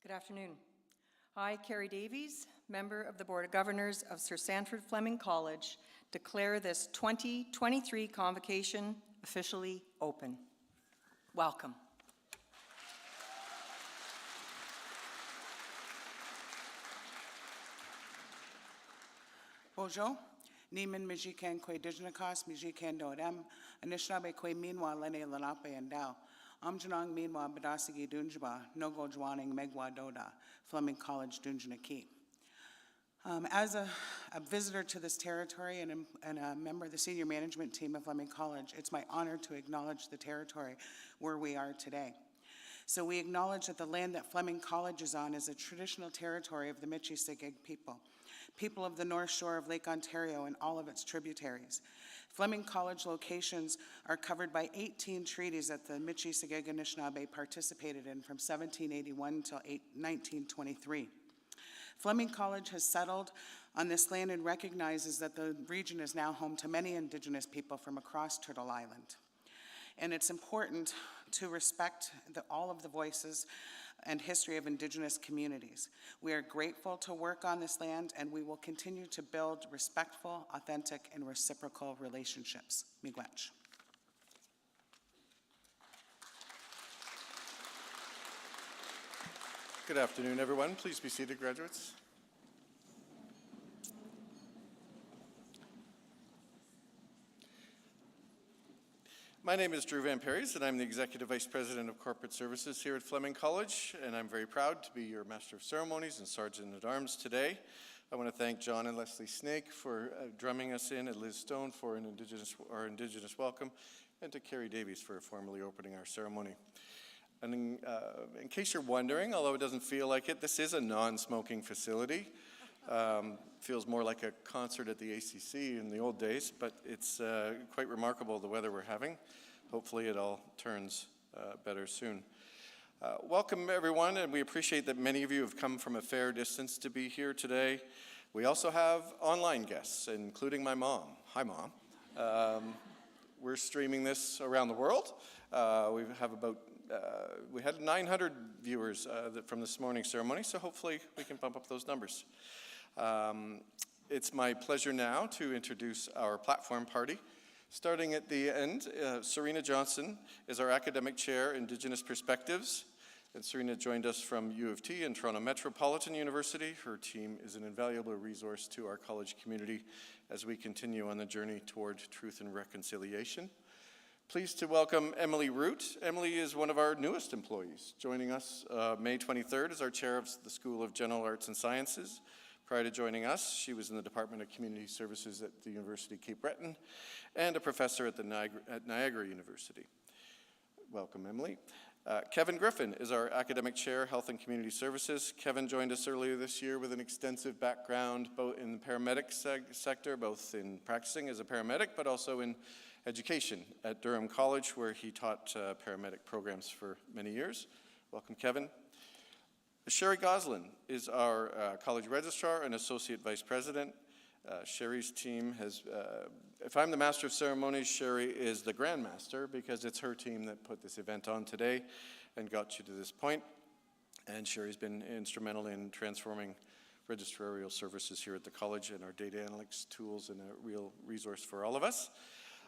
Good afternoon. I, Carrie Davies, member of the Board of Governors of Sir Sandford Fleming College, declare this 2023 convocation officially open. Welcome. Bonjour. Niman Mijikan Kwe Dijnakas, Mijikan Dodem, Anishinaabe Kwe Minwa Lene Lanape and Dao. Amjanong Minwa Badasigi Dunjba, Nogo Jwaning Megwa Doda, Fleming College Dunjanaki. As a visitor to this territory and a member of the senior management team of Fleming College, it's my honor to acknowledge the territory where we are today. So we acknowledge that the land that Fleming College is on is a traditional territory of the Michi-Sigig people of the North Shore of Lake Ontario and all of its tributaries. Fleming College locations are covered by 18 treaties that the Michi-Sigig Anishinaabe participated in from 1781 until 1923. Fleming College has settled on this land and recognizes that the region is now home to many Indigenous people from across Turtle Island. And it's important to respect all of the voices and history of Indigenous communities. We are grateful to work on this land, and we will continue to build respectful, authentic, and reciprocal relationships. Miigwech. Good afternoon, everyone. Please be seated, graduates. My name is Drew Van Perries, and I'm the Executive Vice President of Corporate Services here at Fleming College, and I'm very proud to be your Master of Ceremonies and Sergeant-at-Arms today. I want to thank John and Leslie Snake for drumming us in, and Liz Stone for our Indigenous welcome, and to Carrie Davies for formally opening our ceremony. And in case you're wondering, although it doesn't feel like it, this is a non-smoking facility. Feels more like a concert at the ACC in the old days, but it's quite remarkable the weather we're having. Hopefully it all turns better soon. Welcome everyone, and we appreciate that many of you have come from a fair distance to be here today. We also have online guests, including my mom. Hi, Mom. We're streaming this around the world. We had 900 viewers from this morning's ceremony, so hopefully we can bump up those numbers. It's my pleasure now to introduce our platform party. Starting at the end, Serena Johnson is our Academic Chair, Indigenous Perspectives. And Serena joined us from U of T and Toronto Metropolitan University. Her team is an invaluable resource to our college community as we continue on the journey toward truth and reconciliation. Pleased to welcome Emily Root. Emily is one of our newest employees, joining us May 23rd as our chair of the School of General Arts and Sciences. Prior to joining us, she was in the Department of Community Services at the University of Cape Breton and a professor at Niagara University. Welcome, Emily. Kevin Griffin is our Academic Chair, Health and Community Services. Kevin joined us earlier this year with an extensive background both in the paramedic sector, both in practicing as a paramedic, but also in education at Durham College, where he taught paramedic programs for many years. Welcome, Kevin. Sherry Goslin is our college registrar and associate vice president. Sherry's team has If I'm the Master of Ceremonies, Sherry is the Grand Master because it's her team that put this event on today and got you to this point. And Sherry's been instrumental in transforming registrarial services here at the college and our data analytics tools and a real resource for all of us.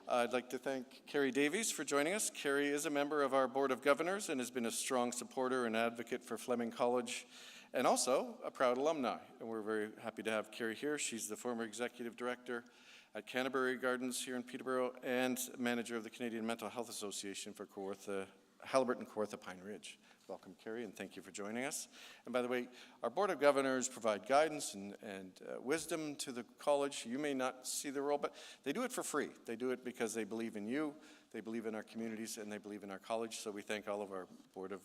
I'd like to thank Carrie Davies for joining us. Carrie is a member of our Board of Governors and has been a strong supporter and advocate for Fleming College and also a proud alumni. And we're very happy to have Carrie here. She's the former executive director at Canterbury Gardens here in Peterborough and manager of the Canadian Mental Health Association for Haliburton Kawartha Pine Ridge. Welcome, Carrie, and thank you for joining us. And by the way, our Board of Governors provide guidance and wisdom to the college. You may not see the role, but they do it for free. They do it because they believe in you, they believe in our communities, and they believe in our college. So we thank all of our Board of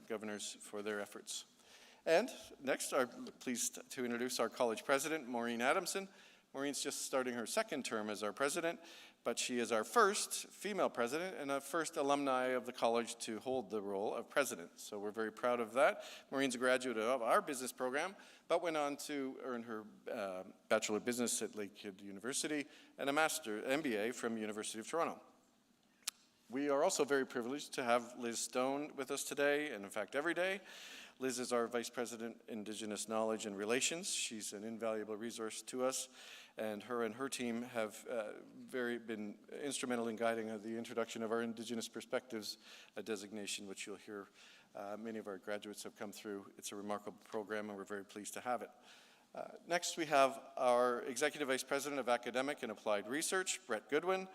Governors for their efforts. And next, I'm pleased to introduce our college president, Maureen Adamson. Maureen's just starting her second term as our president, but she is our first female president and a first alumni of the college to hold the role of president. So we're very proud of that. Maureen's a graduate of our business program, but went on to earn her Bachelor of Business at Lakehead University and a MBA from University of Toronto. We are also very privileged to have Liz Stone with us today, and in fact every day. Liz is our Vice President, Indigenous Knowledge and Relations. She's an invaluable resource to us, and her team have been instrumental in guiding the introduction of our Indigenous Perspectives designation, which you'll hear many of our graduates have come through. It's a remarkable program, and we're very pleased to have it. Next, we have our Executive Vice President of Academic and Applied Research, Brett Goodwin.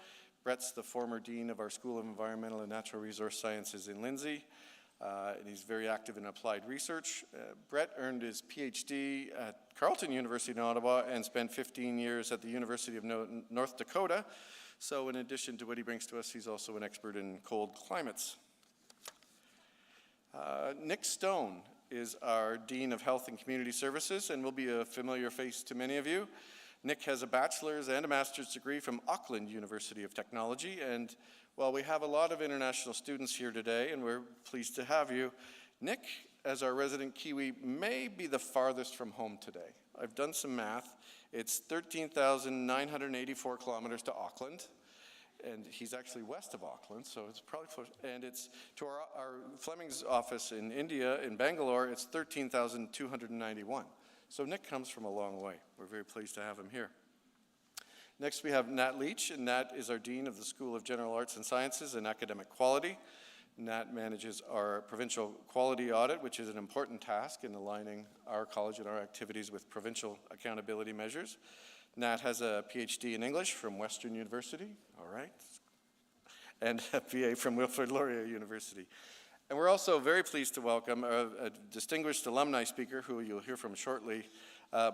Brett's the former Dean of our School of Environmental and Natural Resource Sciences in Lindsay. And he's very active in applied research. Brett earned his PhD at Carleton University in Ottawa and spent 15 years at the University of North Dakota. So in addition to what he brings to us, he's also an expert in cold climates. Nick Stone is our Dean of Health and Community Services and will be a familiar face to many of you. Nick has a bachelor's and a master's degree from Auckland University of Technology, and while we have a lot of international students here today, and we're pleased to have you, Nick, as our resident Kiwi, may be the farthest from home today. I've done some math. It's 13,984 kilometers to Auckland, and he's actually west of Auckland, so it's probably close. And it's to our Fleming's office in India, in Bangalore, it's 13,291. So Nick comes from a long way. We're very pleased to have him here. Next, we have Nat Leach, and Nat is our Dean of the School of General Arts and Sciences and Academic Quality. Nat manages our provincial quality audit, which is an important task in aligning our college and our activities with provincial accountability measures. Nat has a PhD in English from Western University, all right, and a BA from Wilfrid Laurier University. And we're also very pleased to welcome a distinguished alumni speaker who you'll hear from shortly,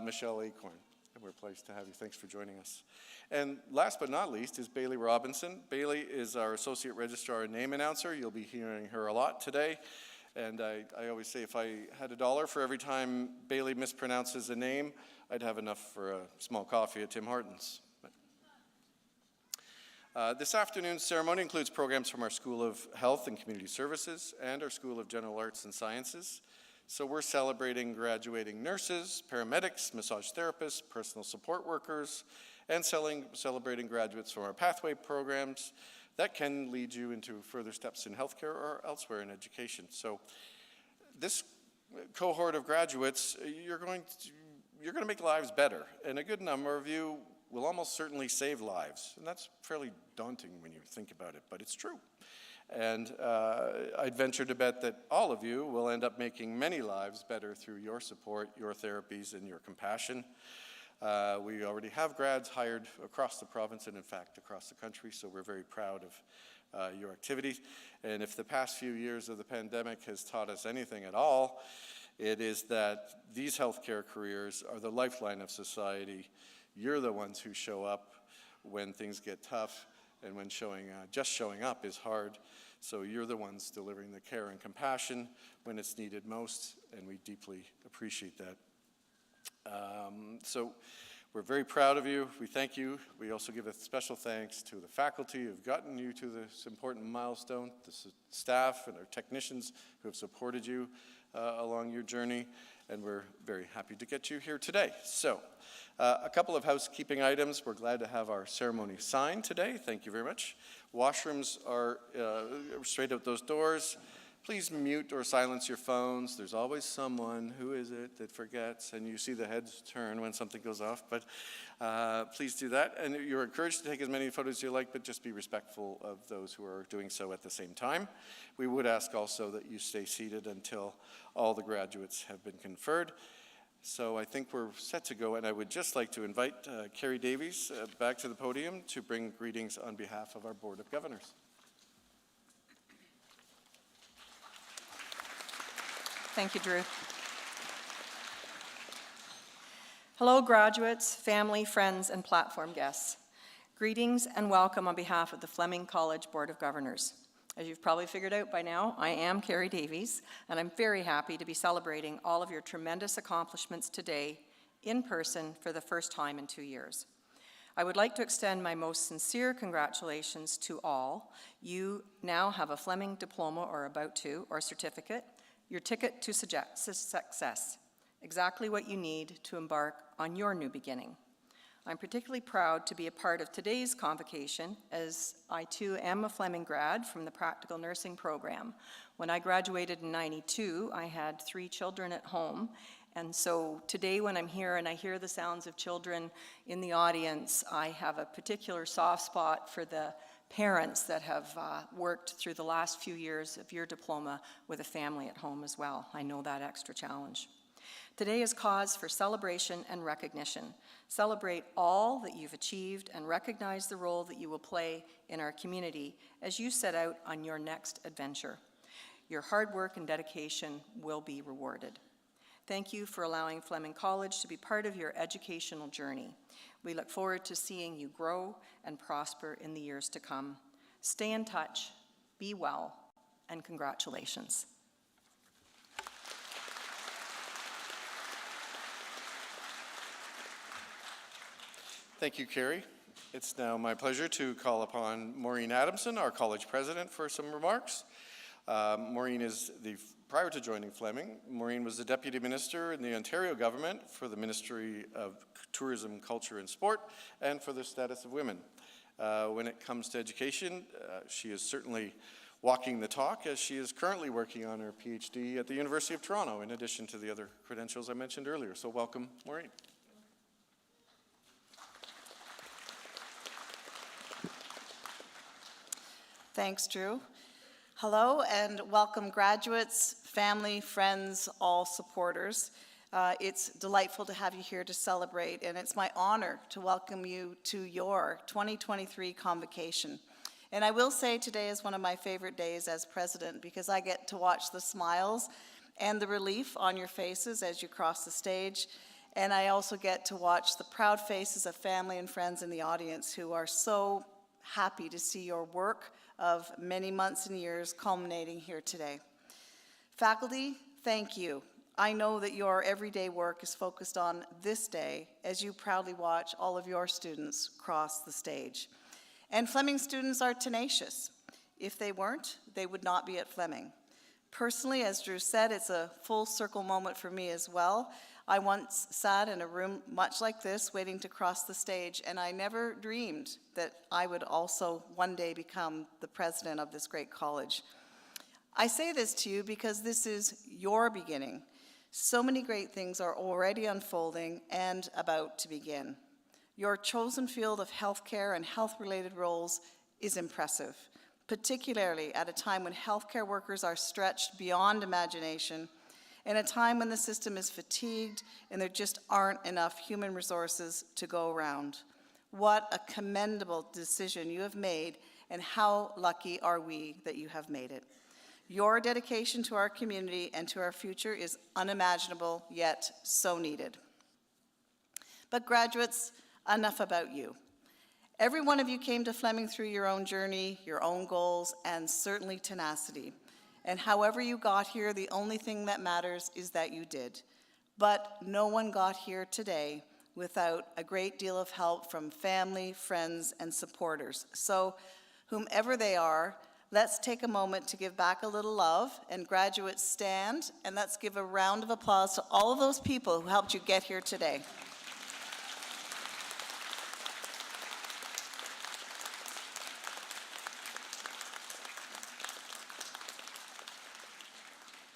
Michelle Acorn. We're pleased to have you. Thanks for joining us. And last but not least is Bailey Robinson. Bailey is our Associate Registrar and Name Announcer. You'll be hearing her a lot today. And I always say if I had $1 for every time Bailey mispronounces a name, I'd have enough for a small coffee at Tim Hortons. This afternoon's ceremony includes programs from our School of Health and Community Services and our School of General Arts and Sciences. So we're celebrating graduating nurses, paramedics, massage therapists, personal support workers, and celebrating graduates from our pathway programs that can lead you into further steps in healthcare or elsewhere in education. So this cohort of graduates, you're going to make lives better, and a good number of you will almost certainly save lives, and that's fairly daunting when you think about it, but it's true. And I'd venture to bet that all of you will end up making many lives better through your support, your therapies, and your compassion. We already have grads hired across the province and, in fact, across the country, so we're very proud of your activities. And if the past few years of the pandemic has taught us anything at all, it is that these healthcare careers are the lifeline of society. You're the ones who show up when things get tough, and when just showing up is hard. So you're the ones delivering the care and compassion when it's needed most, and we deeply appreciate that. So we're very proud of you. We thank you. We also give a special thanks to the faculty who have gotten you to this important milestone, the staff and our technicians who have supported you along your journey, and we're very happy to get you here today. So, a couple of housekeeping items. We're glad to have our ceremony signed today. Thank you very much. Washrooms are straight out those doors. Please mute or silence your phones. There's always someone, who is it, that forgets, and you see the heads turn when something goes off, but please do that. And you're encouraged to take as many photos as you like, but just be respectful of those who are doing so at the same time. We would ask also that you stay seated until all the graduates have been conferred. So I think we're set to go, and I would just like to invite Carrie Davies back to the podium to bring greetings on behalf of our Board of Governors. Thank you, Drew. Hello, graduates, family, friends, and platform guests. Greetings and welcome on behalf of the Fleming College Board of Governors. As you've probably figured out by now, I am Carrie Davies, and I'm very happy to be celebrating all of your tremendous accomplishments today in person for the first time in 2 years. I would like to extend my most sincere congratulations to all. You now have a Fleming diploma, or about to, or certificate, your ticket to success, exactly what you need to embark on your new beginning. I'm particularly proud to be a part of today's convocation, as I too am a Fleming grad from the Practical Nursing program. When I graduated in '92, I had 3 children at home, and so today when I'm here and I hear the sounds of children in the audience, I have a particular soft spot for the parents that have worked through the last few years of your diploma with a family at home as well. I know that extra challenge. Today is cause for celebration and recognition. Celebrate all that you've achieved and recognize the role that you will play in our community as you set out on your next adventure. Your hard work and dedication will be rewarded. Thank you for allowing Fleming College to be part of your educational journey. We look forward to seeing you grow and prosper in the years to come. Stay in touch, be well, and congratulations. Thank you, Carrie. It's now my pleasure to call upon Maureen Adamson, our college president, for some remarks. Prior to joining Fleming, Maureen was the Deputy Minister in the Ontario government for the Ministry of Tourism, Culture and Sport, and for the Status of Women. When it comes to education, she is certainly walking the talk, as she is currently working on her PhD at the University of Toronto, in addition to the other credentials I mentioned earlier. So welcome, Maureen. Thanks, Drew. Hello and welcome, graduates, family, friends, all supporters. It's delightful to have you here to celebrate, and it's my honor to welcome you to your 2023 Convocation. And I will say today is one of my favorite days as president, because I get to watch the smiles and the relief on your faces as you cross the stage. And I also get to watch the proud faces of family and friends in the audience who are so happy to see your work of many months and years culminating here today. Faculty, thank you. I know that your everyday work is focused on this day as you proudly watch all of your students cross the stage. And Fleming students are tenacious. If they weren't, they would not be at Fleming. Personally, as Drew said, it's a full circle moment for me as well. I once sat in a room much like this waiting to cross the stage, and I never dreamed that I would also one day become the president of this great college. I say this to you because this is your beginning. So many great things are already unfolding and about to begin. Your chosen field of healthcare and health-related roles is impressive, particularly at a time when healthcare workers are stretched beyond imagination, in a time when the system is fatigued and there just aren't enough human resources to go around. What a commendable decision you have made, and how lucky are we that you have made it. Your dedication to our community and to our future is unimaginable, yet so needed. But graduates, enough about you. Every one of you came to Fleming through your own journey, your own goals, and certainly tenacity. And however you got here, the only thing that matters is that you did. But no one got here today without a great deal of help from family, friends, and supporters. So whomever they are, let's take a moment to give back a little love, and graduates stand, and let's give a round of applause to all of those people who helped you get here today.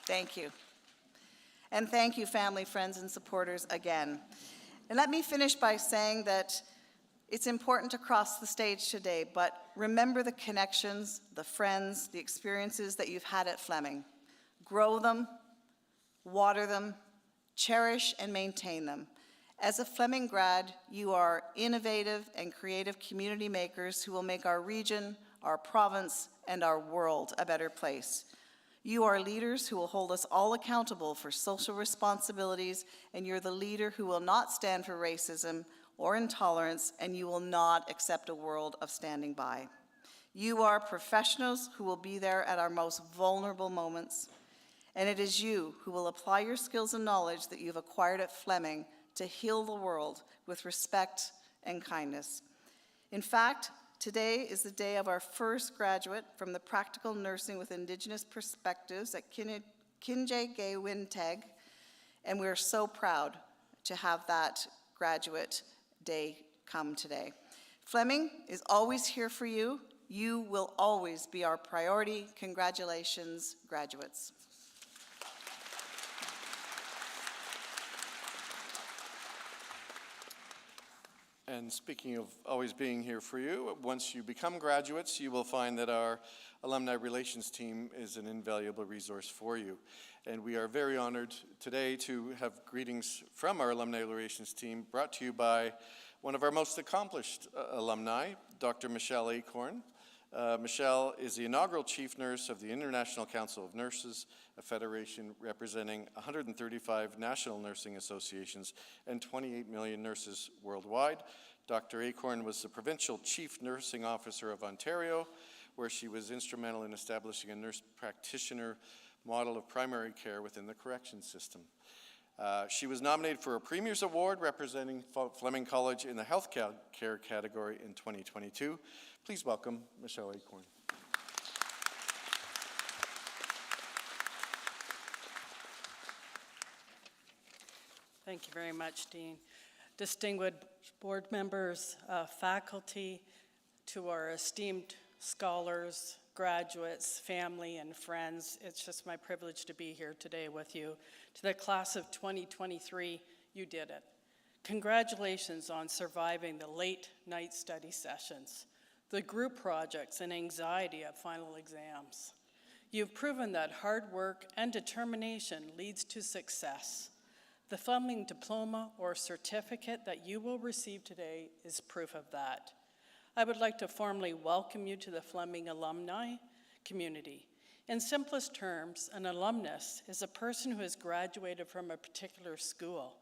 Thank you. And thank you, family, friends, and supporters again. And let me finish by saying that it's important to cross the stage today, but remember the connections, the friends, the experiences that you've had at Fleming. Grow them, water them, cherish and maintain them. As a Fleming grad, you are innovative and creative community makers who will make our region, our province, and our world a better place. You are leaders who will hold us all accountable for social responsibilities, and you're the leader who will not stand for racism or intolerance, and you will not accept a world of standing by. You are professionals who will be there at our most vulnerable moments, and it is you who will apply your skills and knowledge that you've acquired at Fleming to heal the world with respect and kindness. In fact, today is the day of our first graduate from the Practical Nursing with Indigenous Perspectives at Kinjay-Gay-Winteg, and we're so proud to have that graduate day come today. Fleming is always here for you. You will always be our priority. Congratulations, graduates. And speaking of always being here for you, once you become graduates, you will find that our alumni relations team is an invaluable resource for you. And we are very honored today to have greetings from our alumni relations team brought to you by one of our most accomplished alumni, Dr. Michelle Acorn. Michelle is the inaugural chief nurse of the International Council of Nurses, a federation representing 135 national nursing associations and 28 million nurses worldwide. Dr. Acorn was the provincial chief nursing officer of Ontario, where she was instrumental in establishing a nurse practitioner model of primary care within the corrections system. She was nominated for a Premier's Award representing Fleming College in the health care category in 2022. Please welcome Michelle Acorn. Thank you very much, Dean. Distinguished board members, faculty, to our esteemed scholars, graduates, family, and friends, it's just my privilege to be here today with you. To the class of 2023, you did it. Congratulations on surviving the late night study sessions, the group projects, and anxiety at final exams. You've proven that hard work and determination leads to success. The Fleming diploma or certificate that you will receive today is proof of that. I would like to formally welcome you to the Fleming alumni community. In simplest terms, an alumnus is a person who has graduated from a particular school.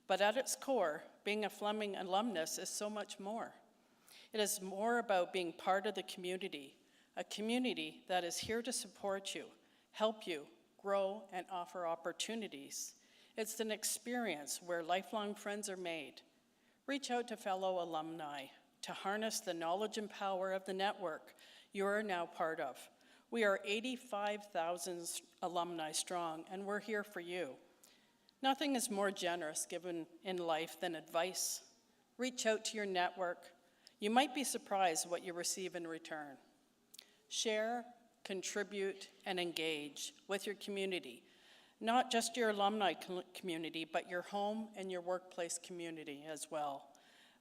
But at its core, being a Fleming alumnus is so much more. It is more about being part of the community, a community that is here to support you, help you, grow, and offer opportunities. It's an experience where lifelong friends are made. Reach out to fellow alumni to harness the knowledge and power of the network you are now part of. We are 85,000 alumni strong, and we're here for you. Nothing is more generous given in life than advice. Reach out to your network. You might be surprised what you receive in return. Share, contribute, and engage with your community. Not just your alumni community, but your home and your workplace community as well.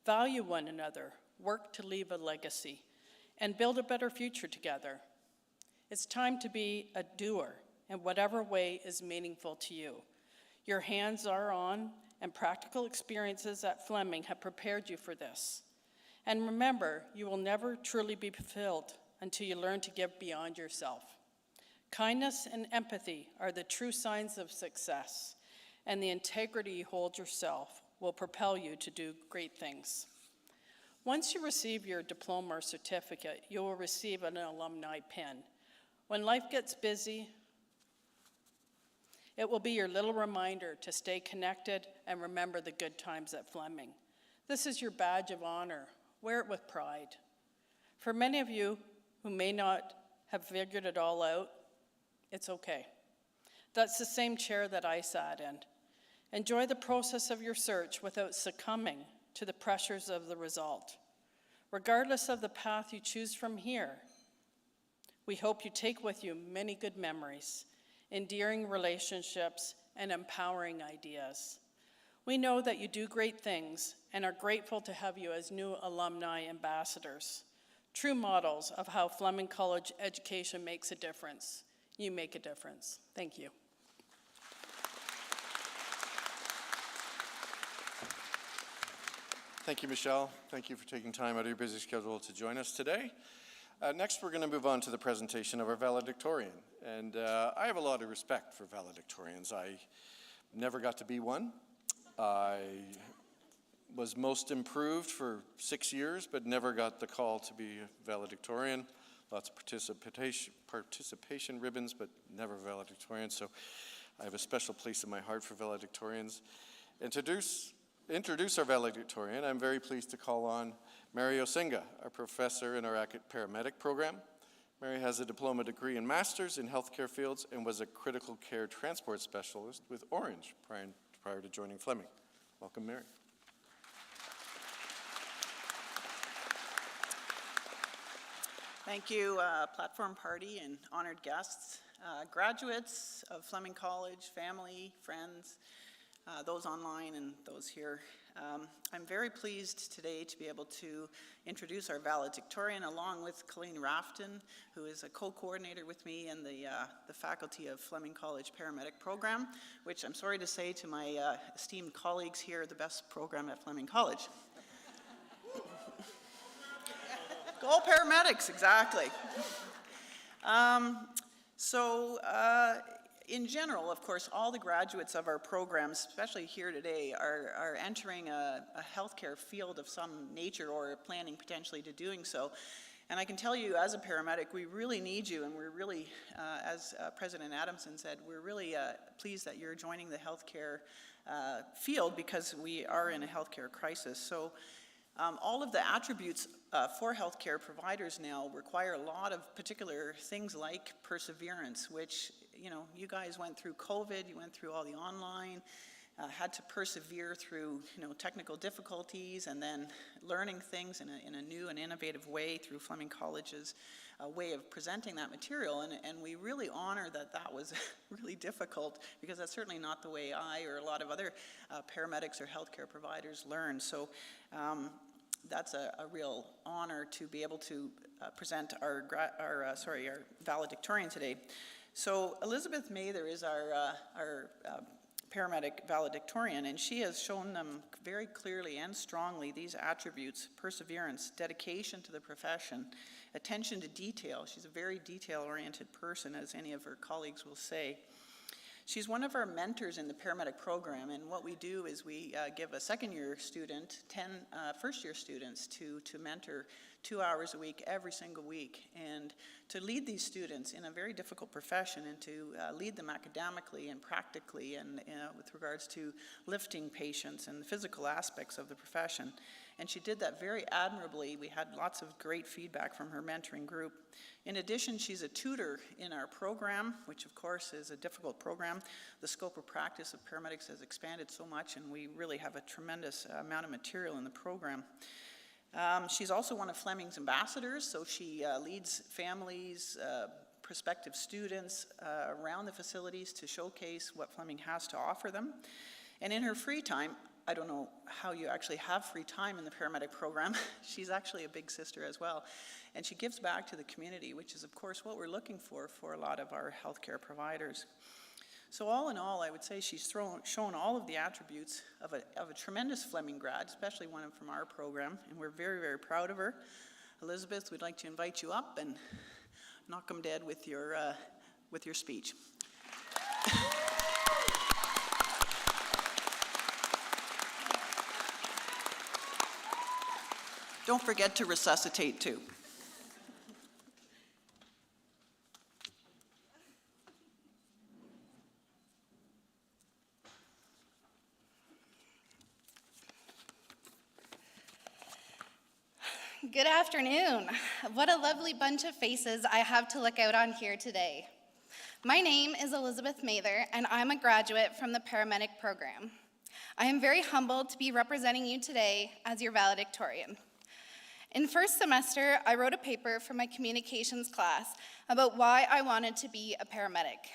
Value one another, work to leave a legacy, and build a better future together. It's time to be a doer in whatever way is meaningful to you. Your hands are on, and practical experiences at Fleming have prepared you for this. And remember, you will never truly be fulfilled until you learn to give beyond yourself. Kindness and empathy are the true signs of success, and the integrity you hold yourself will propel you to do great things. Once you receive your diploma or certificate, you will receive an alumni pin. When life gets busy, it will be your little reminder to stay connected and remember the good times at Fleming. This is your badge of honor. Wear it with pride. For many of you who may not have figured it all out, it's okay. That's the same chair that I sat in. Enjoy the process of your search without succumbing to the pressures of the result. Regardless of the path you choose from here, we hope you take with you many good memories, endearing relationships, and empowering ideas. We know that you do great things and are grateful to have you as new alumni ambassadors, true models of how Fleming College education makes a difference. You make a difference. Thank you. Thank you, Michelle. Thank you for taking time out of your busy schedule to join us today. Next, we're going to move on to the presentation of our valedictorian. And I have a lot of respect for valedictorians. I never got to be one. I was most improved for 6 years, but never got the call to be a valedictorian. Lots of participation ribbons, but never valedictorian. So I have a special place in my heart for valedictorians. Introduce our valedictorian, I'm very pleased to call on Mary Osinga, our professor in our paramedic program. Mary has a diploma degree and master's in healthcare fields and was a critical care transport specialist with Orange prior to joining Fleming. Welcome, Mary. Thank you, platform party and honored guests, graduates of Fleming College, family, friends, those online and those here. I'm very pleased today to be able to introduce our valedictorian along with Colleen Rafton, who is a co-coordinator with me in the faculty of Fleming College paramedic program, which I'm sorry to say to my esteemed colleagues here, the best program at Fleming College. Go paramedics, exactly. In general, of course, all the graduates of our programs, especially here today, are entering a healthcare field of some nature or planning potentially to doing so. And I can tell you, as a paramedic, we really need you, and we're really, as President Adamson said, we're really pleased that you're joining the healthcare field because we are in a healthcare crisis. So all of the attributes for healthcare providers now require a lot of particular things like perseverance, which, you know, you guys went through COVID, you went through all the online, had to persevere through, you know, technical difficulties and then learning things in a new and innovative way through Fleming College's way of presenting that material. And we really honor that that was really difficult, because that's certainly not the way I or a lot of other paramedics or healthcare providers learn. So that's a real honor to be able to present our valedictorian today. So Elizabeth Mather is our paramedic valedictorian, and she has shown them very clearly and strongly these attributes: perseverance, dedication to the profession, attention to detail. She's a very detail-oriented person, as any of her colleagues will say. She's one of our mentors in the paramedic program, and what we do is we give a second-year student 10 first-year students to mentor 2 hours a week, every single week, and to lead these students in a very difficult profession and to lead them academically and practically and with regards to lifting patients and the physical aspects of the profession. And she did that very admirably. We had lots of great feedback from her mentoring group. In addition, she's a tutor in our program, which of course is a difficult program. The scope of practice of paramedics has expanded so much, and we really have a tremendous amount of material in the program. She's also one of Fleming's ambassadors, so she leads families, prospective students around the facilities to showcase what Fleming has to offer them. And in her free time, I don't know how you actually have free time in the paramedic program. She's actually a big sister as well. And she gives back to the community, which is, of course, what we're looking for a lot of our healthcare providers. So all in all, I would say she's shown all of the attributes of a tremendous Fleming grad, especially one from our program, and we're very, very proud of her. Elizabeth, we'd like to invite you up and knock them dead with your speech. Don't forget to resuscitate too. Good afternoon. What a lovely bunch of faces I have to look out on here today. My name is Elizabeth Mather, and I'm a graduate from the paramedic program. I am very humbled to be representing you today as your valedictorian. In first semester, I wrote a paper for my communications class about why I wanted to be a paramedic.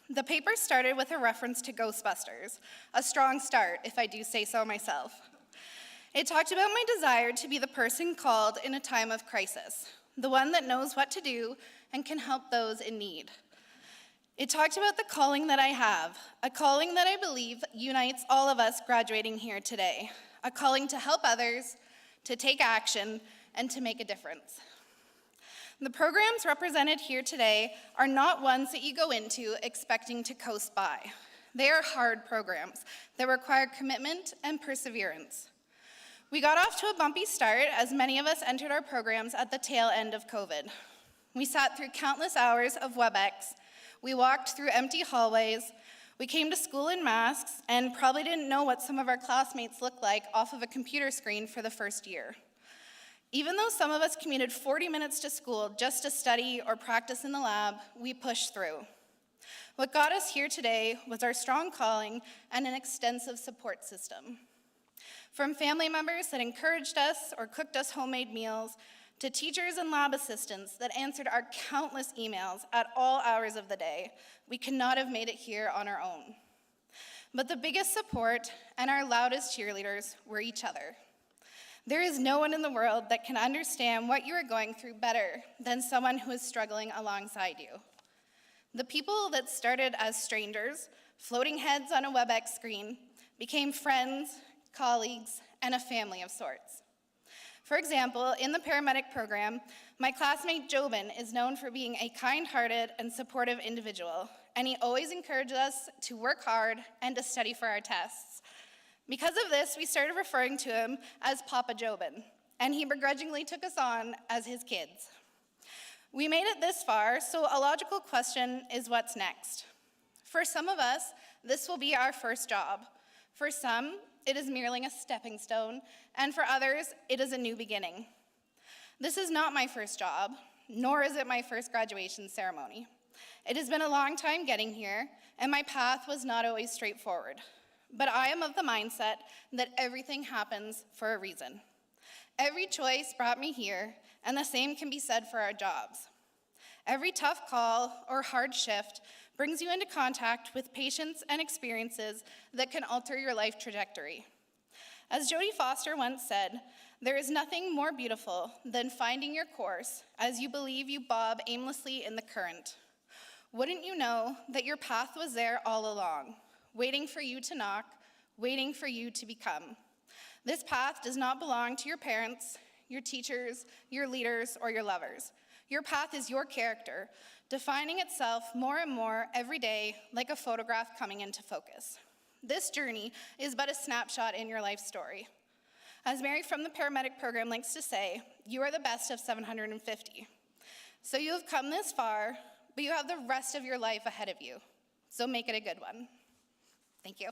The paper started with a reference to Ghostbusters, a strong start, if I do say so myself. It talked about my desire to be the person called in a time of crisis, the one that knows what to do and can help those in need. It talked about the calling that I have, a calling that I believe unites all of us graduating here today, a calling to help others, to take action, and to make a difference. The programs represented here today are not ones that you go into expecting to coast by. They are hard programs that require commitment and perseverance. We got off to a bumpy start as many of us entered our programs at the tail end of COVID. We sat through countless hours of WebEx. We walked through empty hallways. We came to school in masks and probably didn't know what some of our classmates looked like off of a computer screen for the first year. Even though some of us commuted 40 minutes to school just to study or practice in the lab, we pushed through. What got us here today was our strong calling and an extensive support system. From family members that encouraged us or cooked us homemade meals, to teachers and lab assistants that answered our countless emails at all hours of the day, we could not have made it here on our own. But the biggest support and our loudest cheerleaders were each other. There is no one in the world that can understand what you are going through better than someone who is struggling alongside you. The people that started as strangers, floating heads on a WebEx screen, became friends, colleagues, and a family of sorts. For example, in the paramedic program, my classmate Jobin is known for being a kind-hearted and supportive individual, and he always encouraged us to work hard and to study for our tests. Because of this, we started referring to him as Papa Jobin, and he begrudgingly took us on as his kids. We made it this far, so a logical question is what's next? For some of us, this will be our first job. For some, it is merely a stepping stone, and for others, it is a new beginning. This is not my first job, nor is it my first graduation ceremony. It has been a long time getting here, and my path was not always straightforward. But I am of the mindset that everything happens for a reason. Every choice brought me here, and the same can be said for our jobs. Every tough call or hard shift brings you into contact with patients and experiences that can alter your life trajectory. As Jodie Foster once said, there is nothing more beautiful than finding your course as you believe you bob aimlessly in the current. Wouldn't you know that your path was there all along, waiting for you to knock, waiting for you to become. This path does not belong to your parents, your teachers, your leaders, or your lovers. Your path is your character, defining itself more and more every day like a photograph coming into focus. This journey is but a snapshot in your life story. As Mary from the paramedic program likes to say, you are the best of 750. So you have come this far, but you have the rest of your life ahead of you. So make it a good one. Thank you.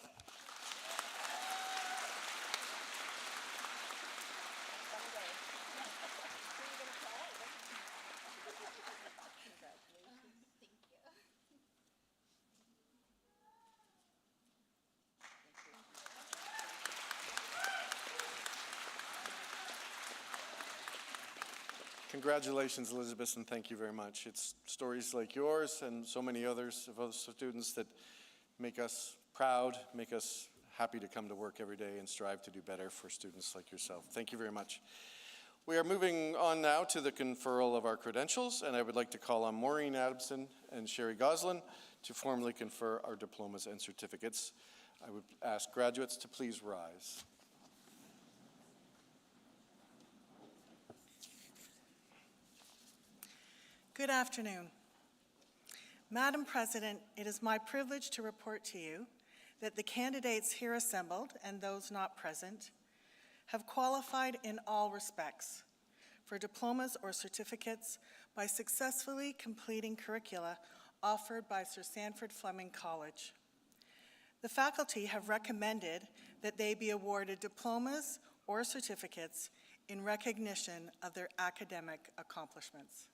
Congratulations, Elizabeth, and thank you very much. It's stories like yours and so many others of other students that make us proud, make us happy to come to work every day and strive to do better for students like yourself. Thank you very much. We are moving on now to the conferral of our credentials, and I would like to call on Maureen Adamson and Sherry Goslin to formally confer our diplomas and certificates. I would ask graduates to please rise. Good afternoon. Madam President, it is my privilege to report to you that the candidates here assembled and those not present have qualified in all respects for diplomas or certificates by successfully completing curricula offered by Sir Sandford Fleming College. The faculty have recommended that they be awarded diplomas or certificates in recognition of their academic accomplishments.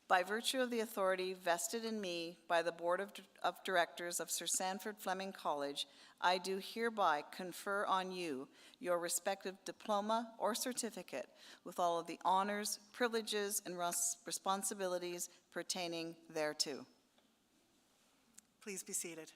By virtue of the authority vested in me by the Board of Directors of Sir Sandford Fleming College, I do hereby confer on you your respective diploma or certificate with all of the honors, privileges, and responsibilities pertaining thereto. Please be seated.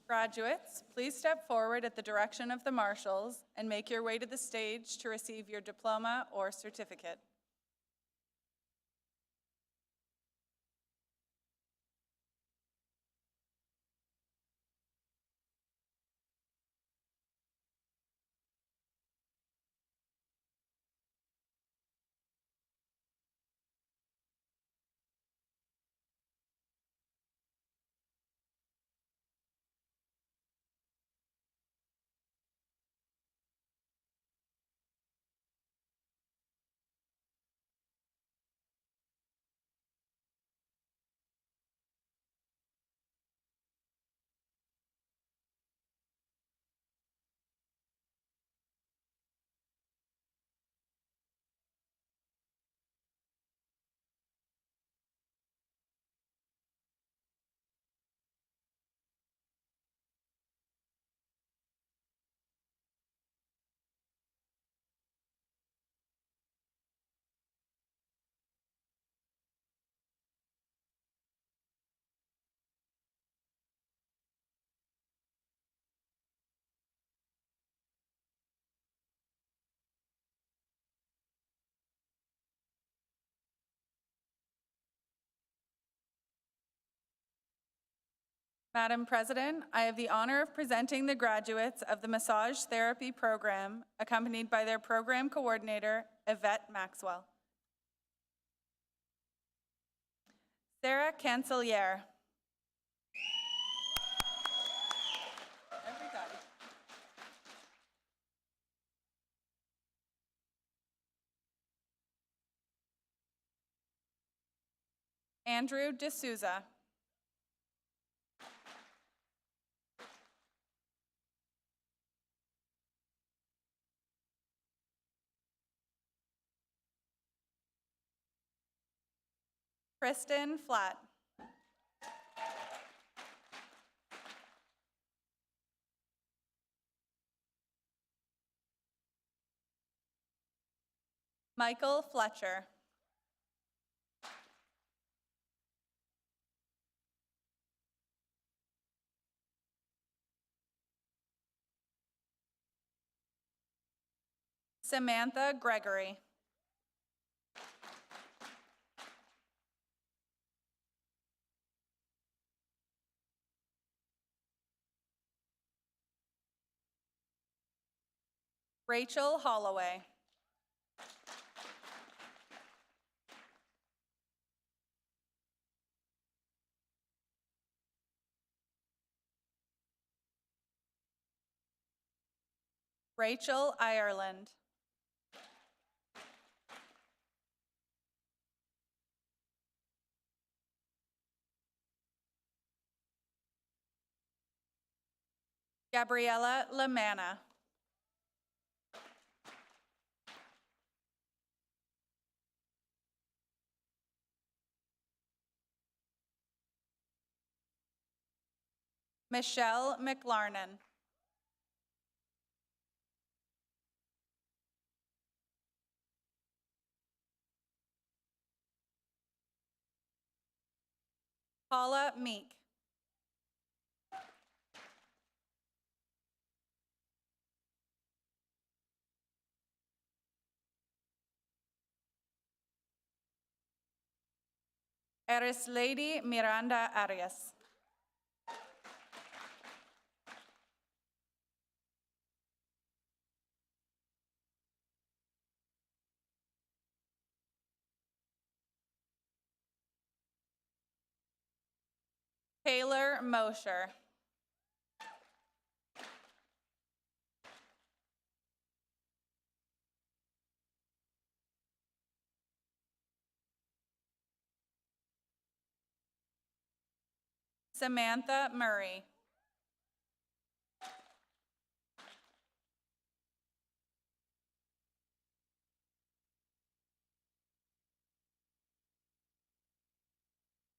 Graduates, please step forward at the direction of the marshals and make your way to the stage to receive your diploma or certificate. Madam President, I have the honor of presenting the graduates of the Massage Therapy Program, accompanied by their program coordinator, Yvette Maxwell. Sarah Canceliere. Everybody. Andrew D'Souza. Kristen Flatt. Michael Fletcher. Samantha Gregory. Rachel Holloway. Rachel Ireland. Gabriella Lamanna. Michelle McLarnon. Paula Meek. Eres Lady Miranda Arias. Taylor Mosher. Samantha Murray.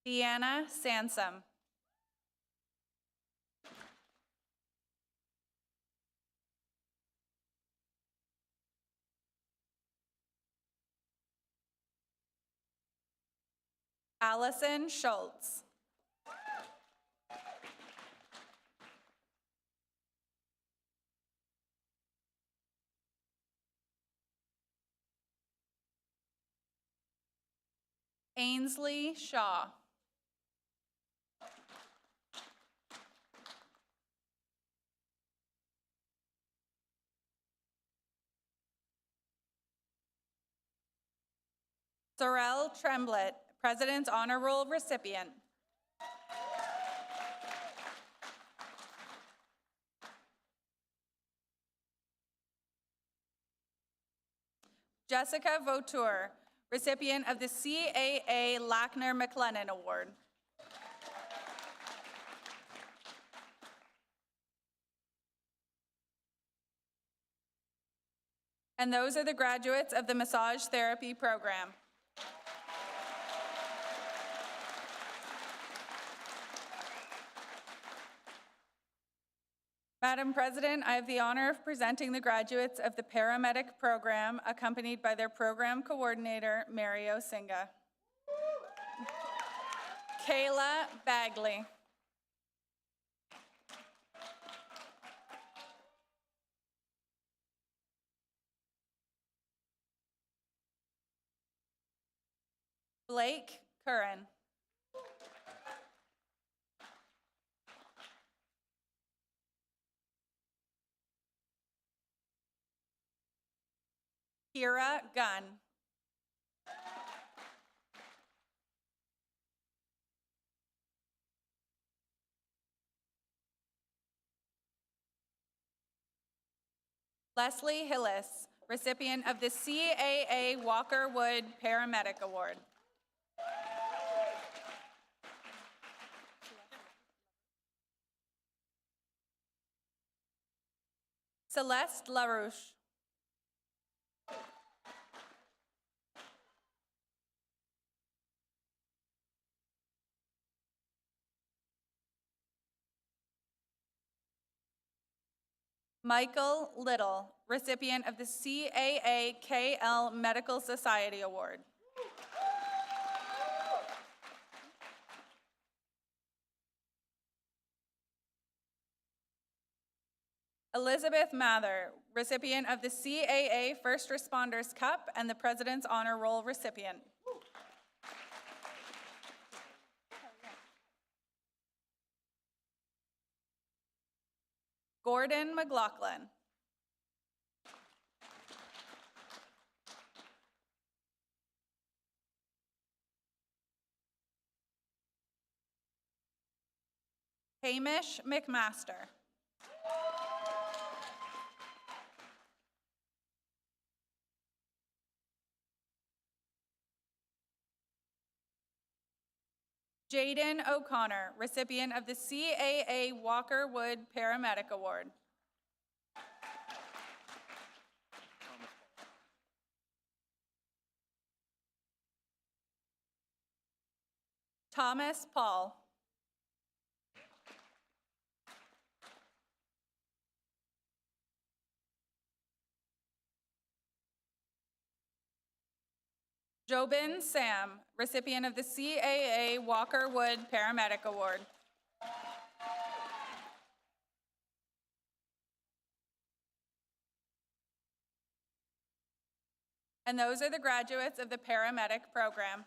Deanna Sansom. Allison Schultz. Ainsley Shaw. Sorrel Tremblett, President's Honor Roll recipient. Jessica Vautour, recipient of the CAA Lackner McLennan Award. And those are the graduates of the massage therapy program. Madam President, I have the honor of presenting the graduates of the paramedic program, accompanied by their program coordinator, Mario Singa. Kayla Bagley. Blake Curran. Kira Gunn. Leslie Hillis, recipient of the CAA Walker Wood Paramedic Award. Celeste LaRouche. Michael Little, recipient of the CAA KL Medical Society Award. Elizabeth Mather, recipient of the CAA First Responders Cup and the President's Honor Roll recipient. Gordon McLaughlin. Hamish McMaster. Jaden O'Connor, recipient of the CAA Walker Wood Paramedic Award. Thomas Paul. Jobin Sam, recipient of the CAA Walker Wood Paramedic Award. And those are the graduates of the paramedic program.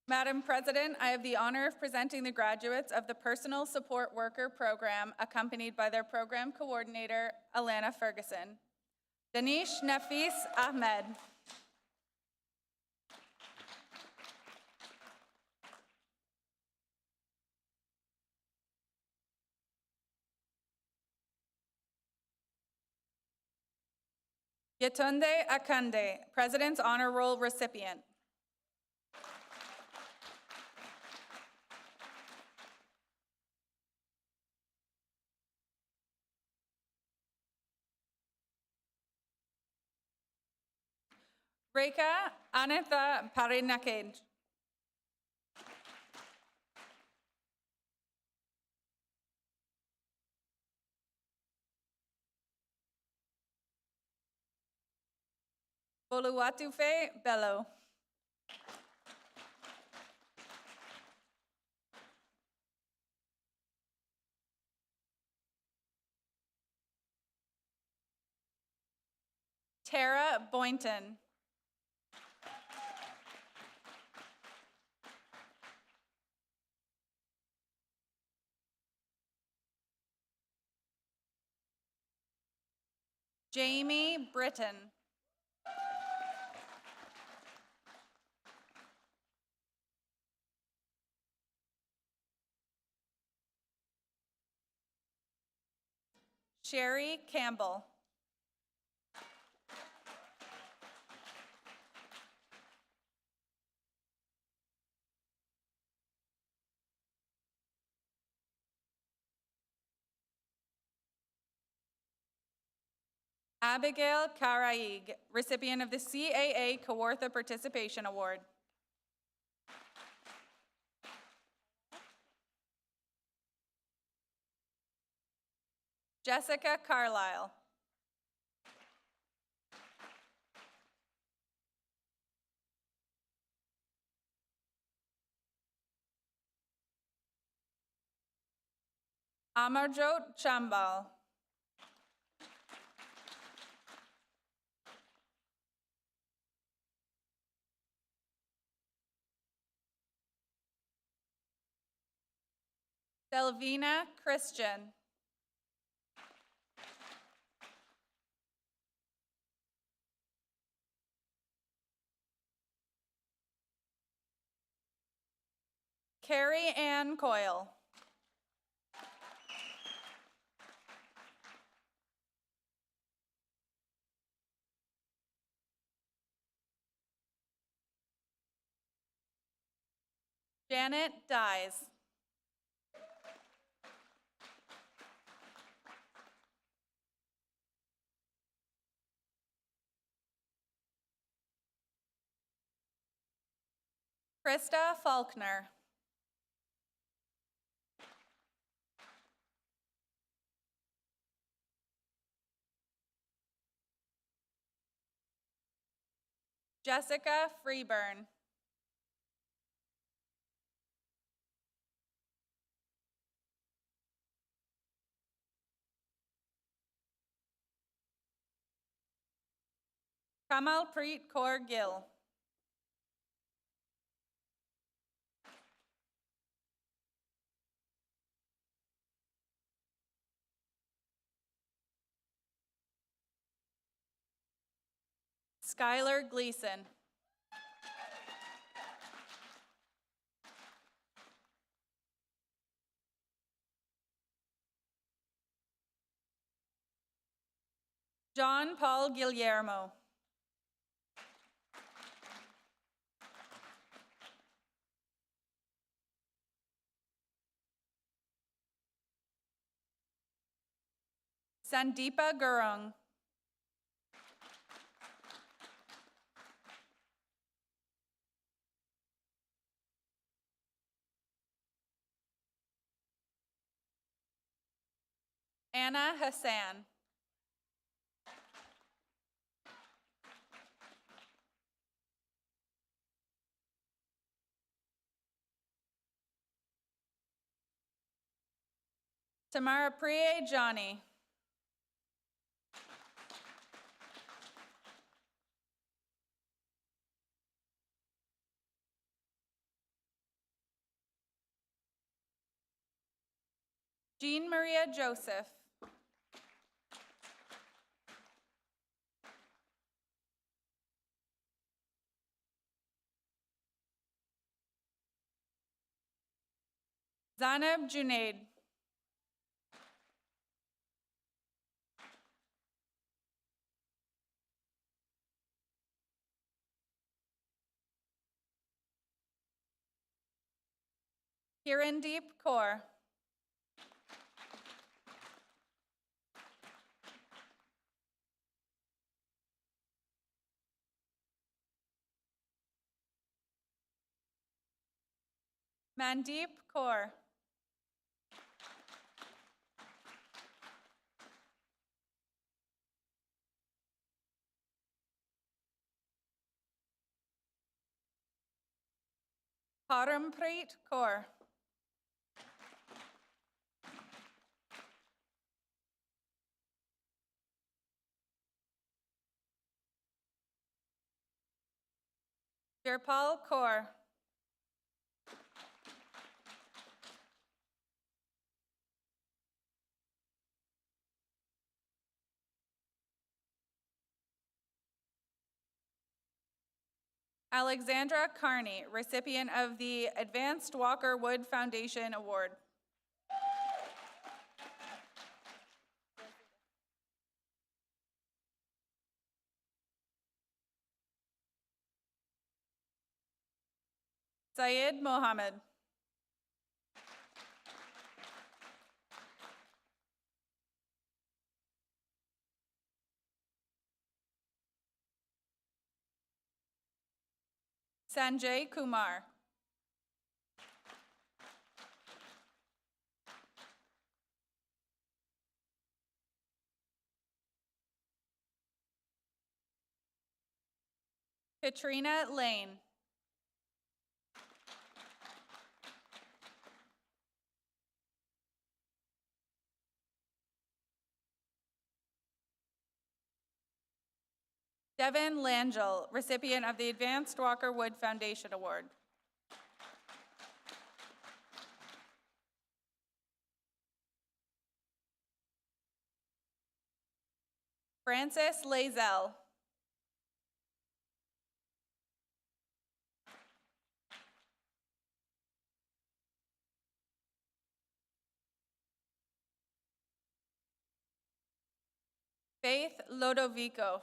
Madam President, I have the honor of presenting the graduates of the Personal Support Worker Program, accompanied by their program coordinator, Alana Ferguson. Danish Nafis Ahmed. Yetunde Akande, President's Honor Roll recipient. Reka Anitha Parinakej. Boluwatufe Bello. Tara Boynton. Jamie Britton. Sherry Campbell. Abigail Karaig, recipient of the CAA Kawartha Participation Award. Jessica Carlisle. Amarjot Chambal. Selvina Christian. Carrie Ann Coyle. Janet Dyes. Krista Faulkner. Jessica Freeburn. Kamalpreet Kaur Gill. Skylar Gleason. John Paul Guillermo. Sandeepa Gurung. Anna Hassan. Tamara Priye Johnny. Jean Maria Joseph. Zanab Junaid. Kirandeep Kaur. Mandeep Kaur. Parampreet Kaur. Virpal Kaur. Alexandra Carney, recipient of the Advanced Walker Wood Foundation Award. Syed Mohammed. Sanjay Kumar. Katrina Lane. Devin Langell, recipient of the Advanced Walker Wood Foundation Award. Francis Lazell. Faith Lodovico.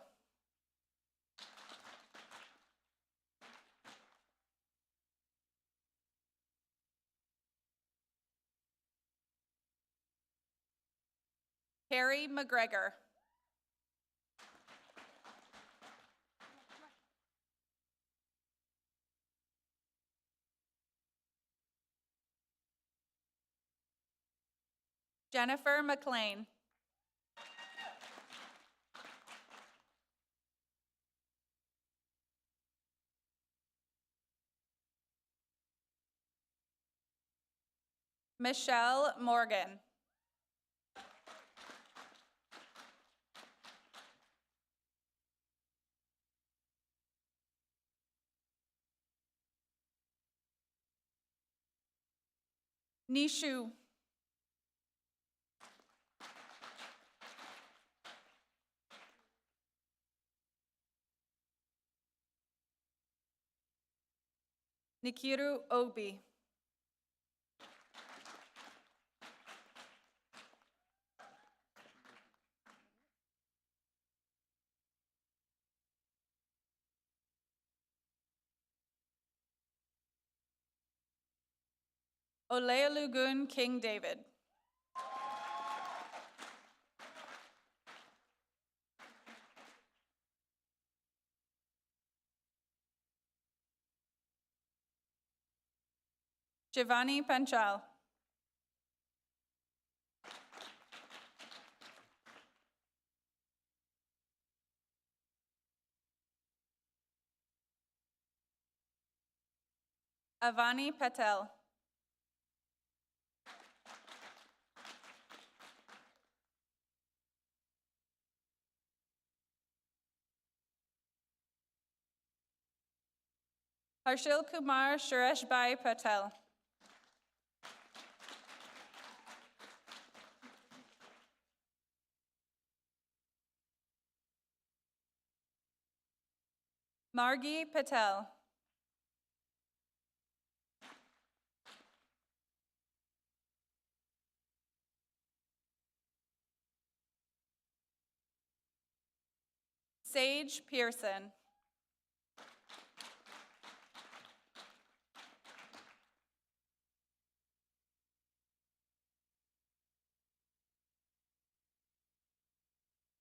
Harry McGregor. Jennifer McLean. Michelle Morgan. Nishu. Nikiru Obi. Oleolugun King David. Giovanni Panchal. Avani Patel. Harshil Kumar Sureshbhai Patel. Margi Patel. Sage Pearson.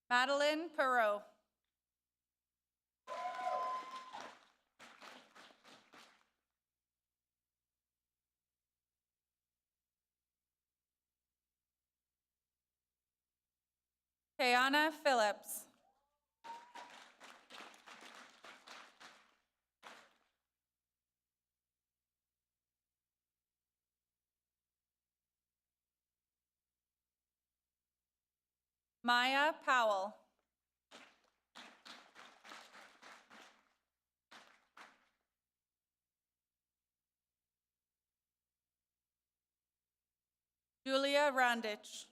Madeline Perot. Kayana Phillips. Maya Powell. Julia Randich.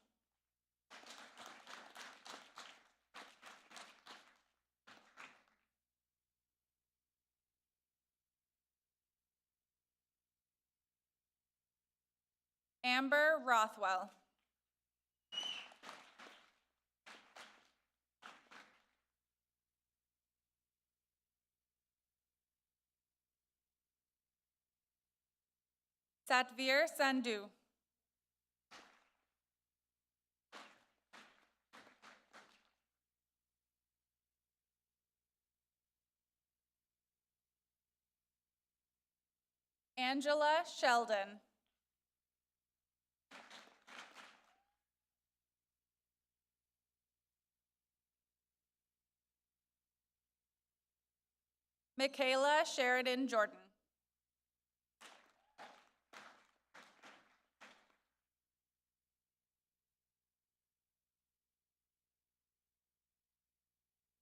Amber Rothwell. Satvir Sandhu. Angela Sheldon. Michaela Sheridan Jordan.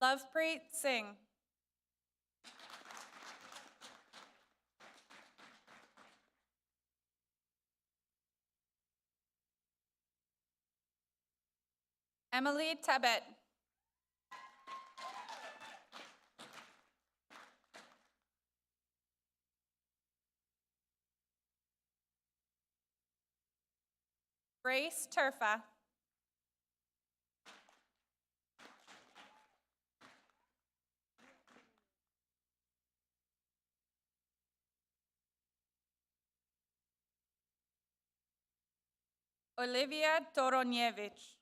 Lovepreet Singh. Emily Tabet. Grace Turfa. Olivia Toronievich.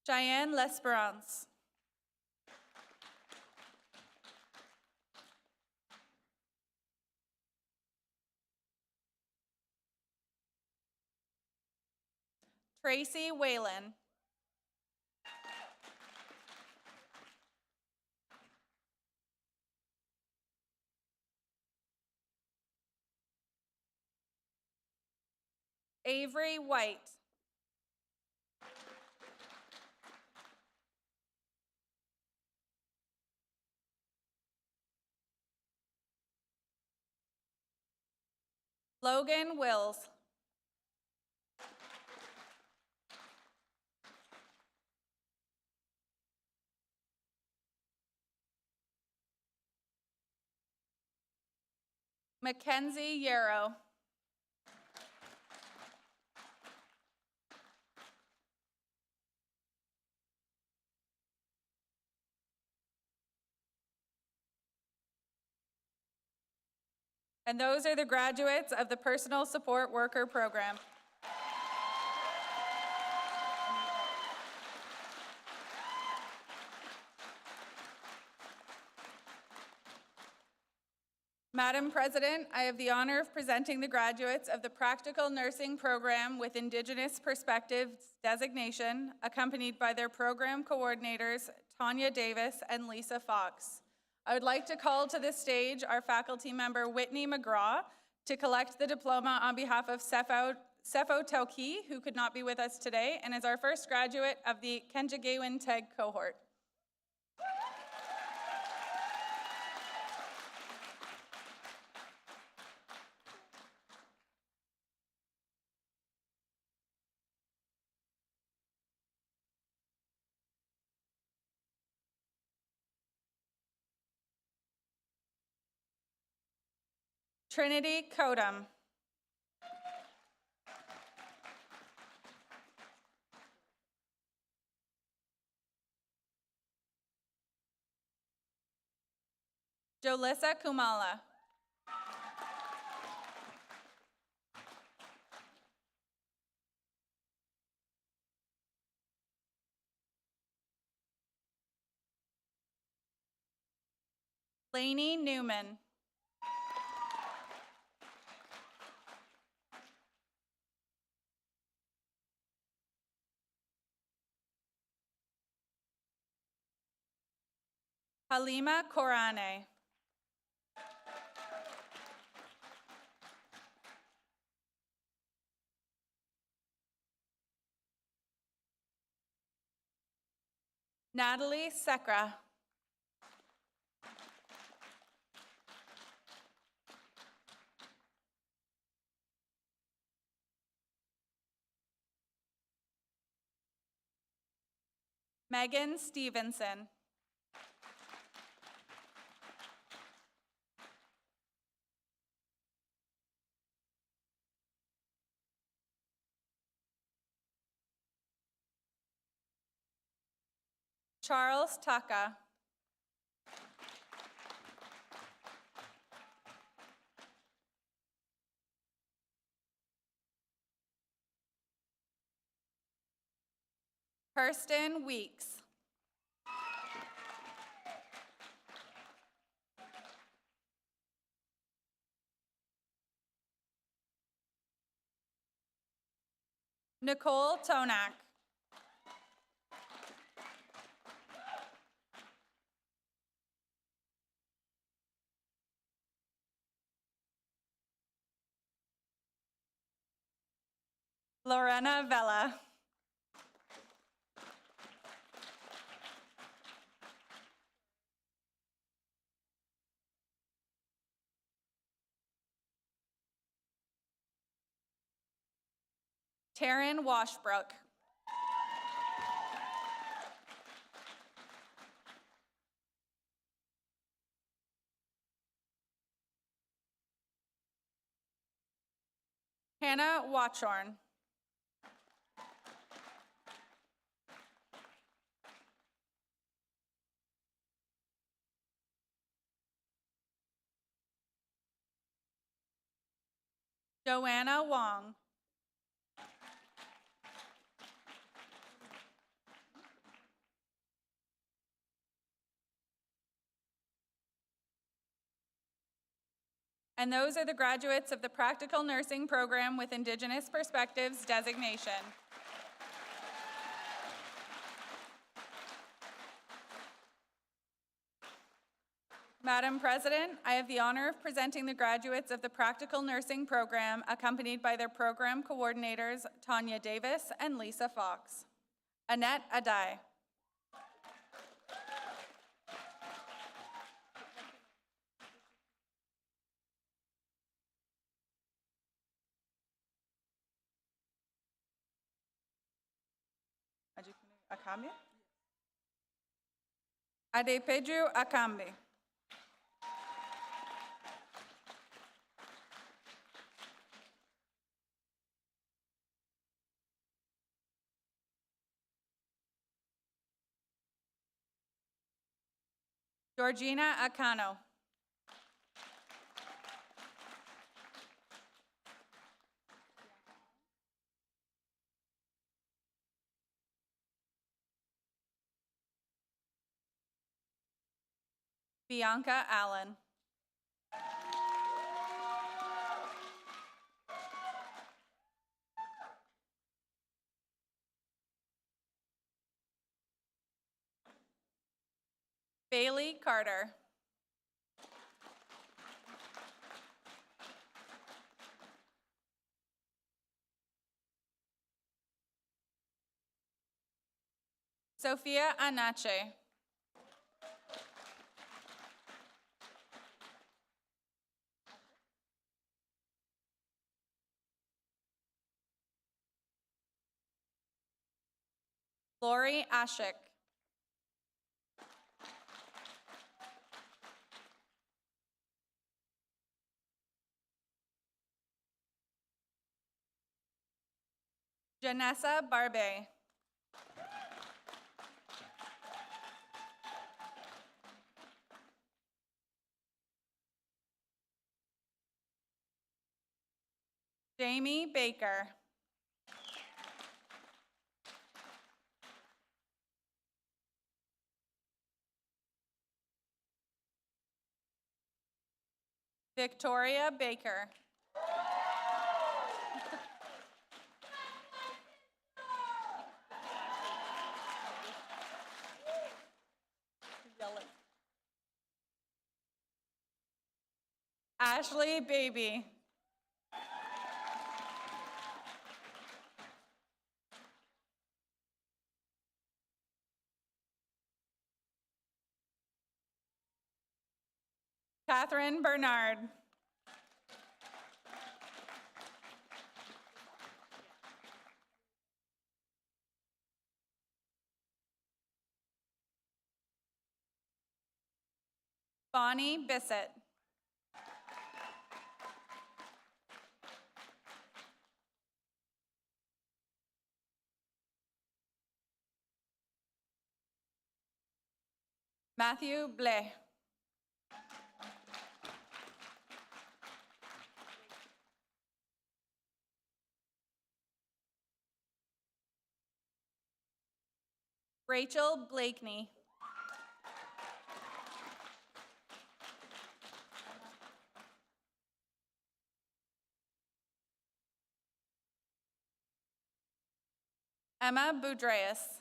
Cheyenne L'Esperance. Tracy Whalen. Avery White. Logan Wills. Mackenzie Yarrow. And those are the graduates of the Personal Support Worker Program. Madam President, I have the honor of presenting the graduates of the Practical Nursing Program with Indigenous Perspectives designation, accompanied by their program coordinators, Tanya Davis and Lisa Fox. I would like to call to the stage our faculty member, Whitney McGraw, to collect the diploma on behalf of Sefo Tauki, who could not be with us today, and is our first graduate of the Kenjagewin Teg cohort. Trinity Kodum. Jolissa Kumala. Lainey Newman. Halima Korane. Natalie Sekra. Megan Stevenson. Charles Taka. Kirsten Weeks. Nicole Tonak. Lorena Vela. Taryn Washbrook. Hannah Watchorn. Joanna Wong. And those are the graduates of the Practical Nursing Program with Indigenous Perspectives designation. Madam President, I have the honor of presenting the graduates of the Practical Nursing Program, accompanied by their program coordinators, Tanya Davis and Lisa Fox. Annette Adai. Akambi? Adepedru Akambi. Georgina Acano. Bianca Allen. Bailey Carter. Sophia Anache. Lori Ashik. Janessa Barbe. Jamie Baker. Victoria Baker. Ashley Baby. Catherine Bernard. Bonnie Bissett. Matthew Blais. Rachel Blakeney. Emma Boudreas.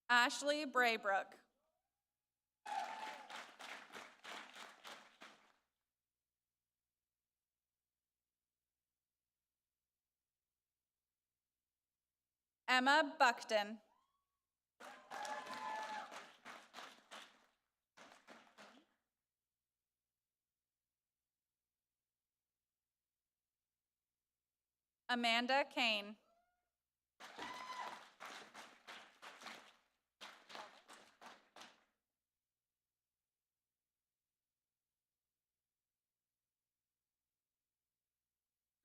Ashley Braybrook. Emma Buckton. Amanda Kane.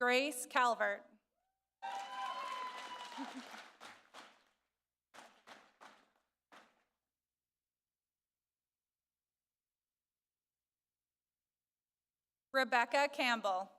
Grace Calvert. Rebecca Campbell.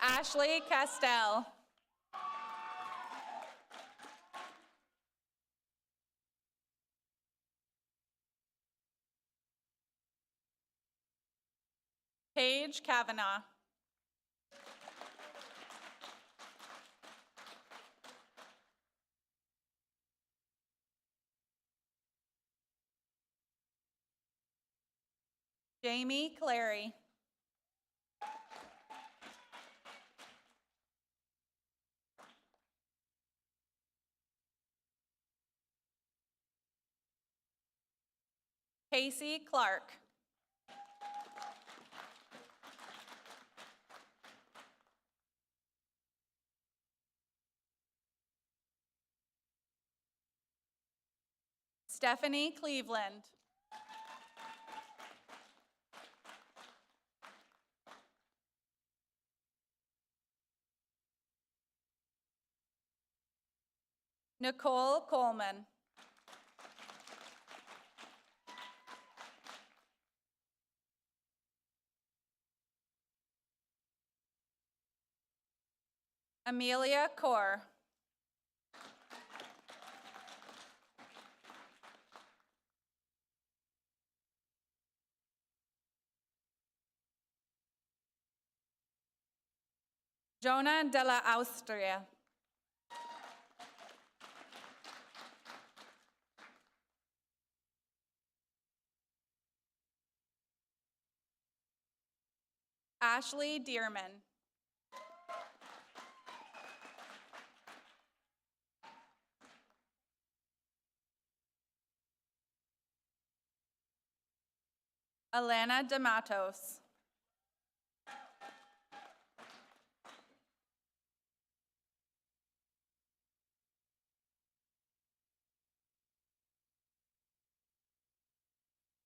Ashley Castell. Paige Kavanaugh. Jamie Clary. Casey Clark. Stephanie Cleveland. Nicole Coleman. Amelia Kaur. Jonah della Austria. Ashley Dearman. Alana D'Amatos.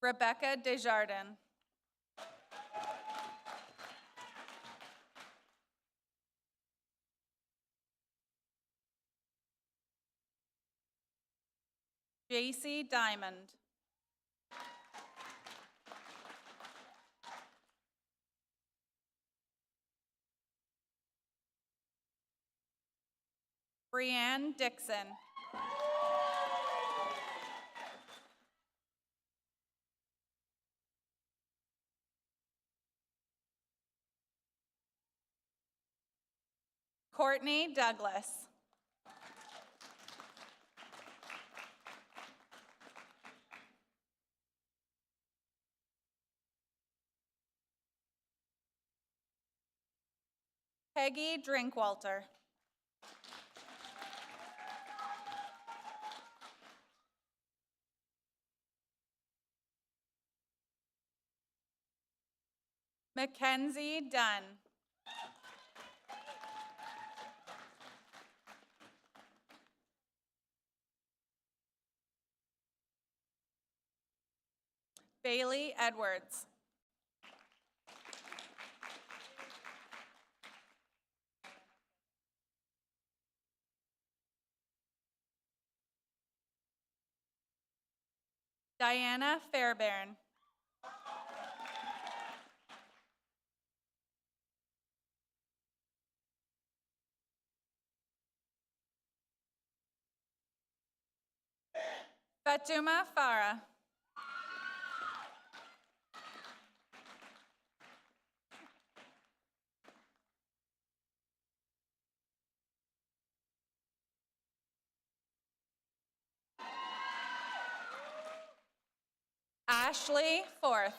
Rebecca Desjardins. JC Diamond. Brianne Dixon. Courtney Douglas. Peggy Drinkwalter. Mackenzie Dunn. Bailey Edwards. Diana Fairbairn. Fatuma Farah. Ashley Forth.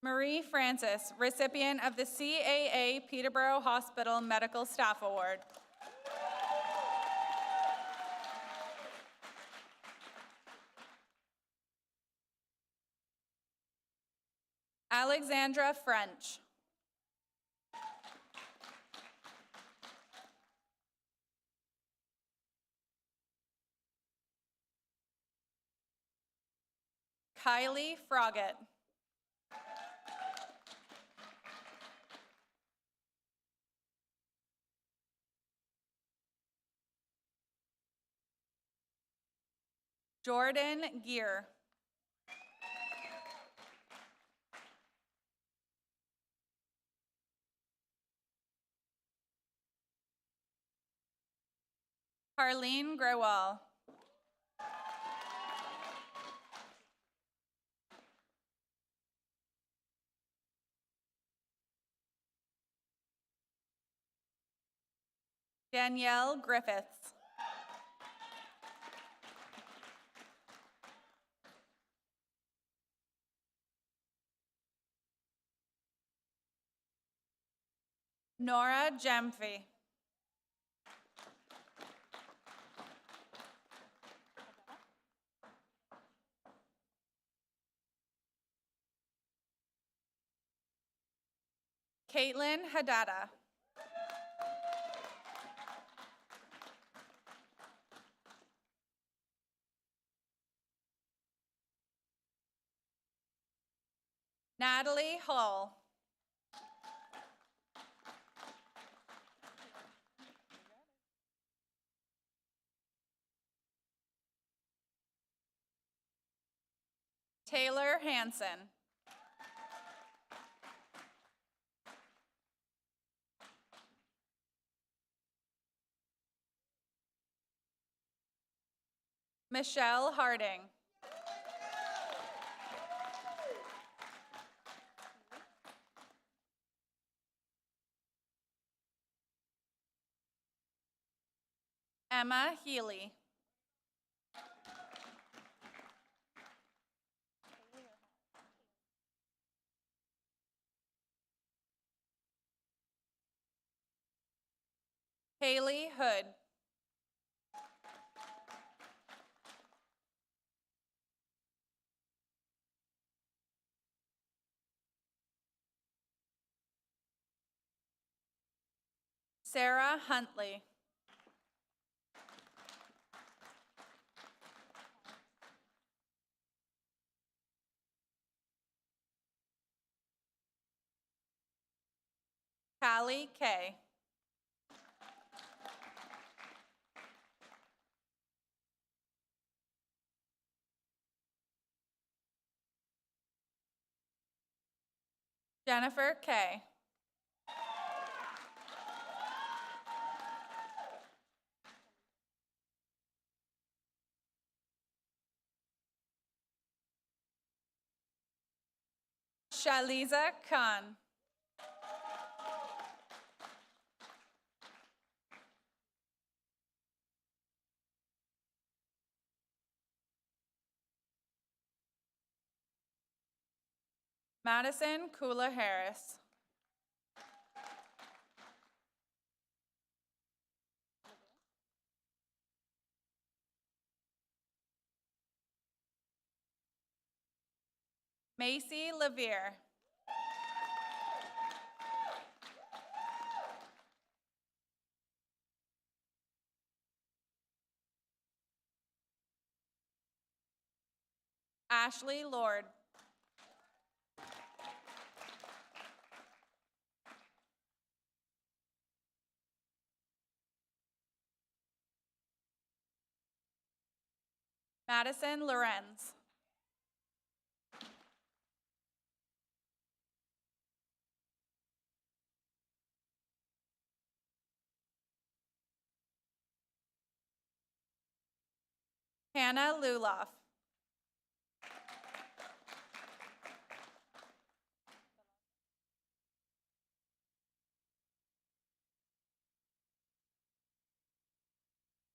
Marie Francis, recipient of the CAA Peterborough Hospital Medical Staff Award. Alexandra French. Kylie Froggett. Jordan Gear. Harleen Grewal. Danielle Griffiths. Nora Gemfy. Caitlin Hadada. Natalie Hall. Taylor Hansen. Michelle Harding. Emma Healy. Haley Hood. Sarah Huntley. Callie Kay. Jennifer Kay. Shaliza Khan. Madison Kula Harris. Macy Levere. Ashley Lord. Madison Lorenz. Hannah Luloff.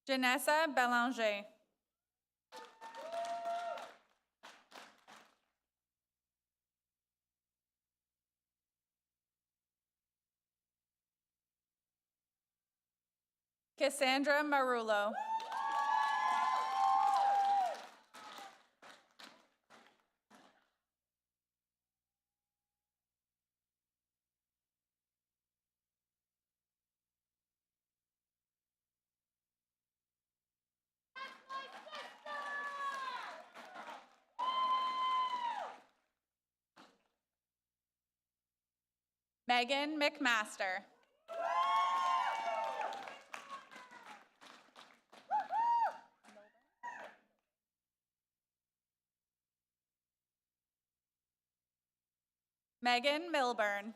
Janessa Belanger. Cassandra Marullo. Megan McMaster. Megan Milburn.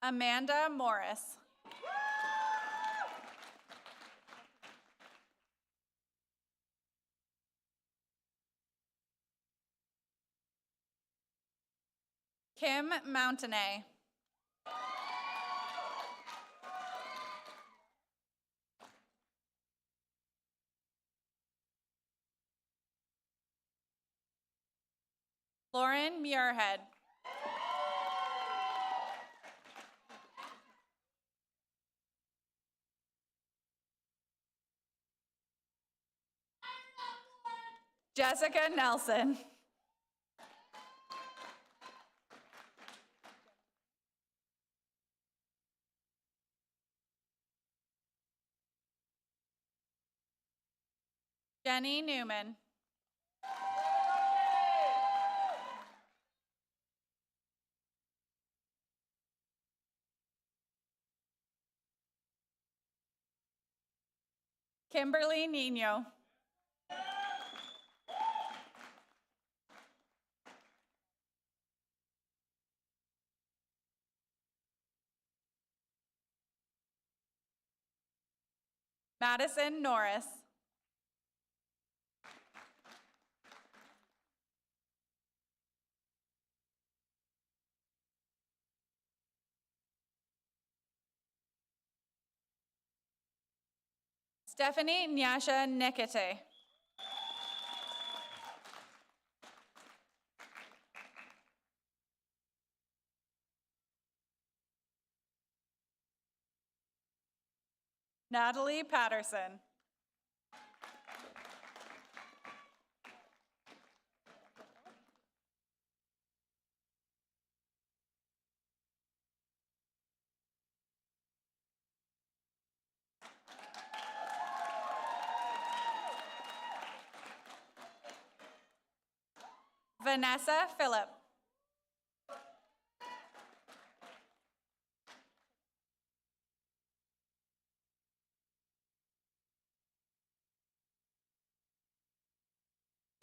Amanda Morris. Kim Mountainay. Lauren Muirhead. Jessica Nelson. Jenny Newman. Kimberly Nino. Madison Norris. Stephanie Nyasha Nekete. Natalie Patterson. Vanessa Phillip.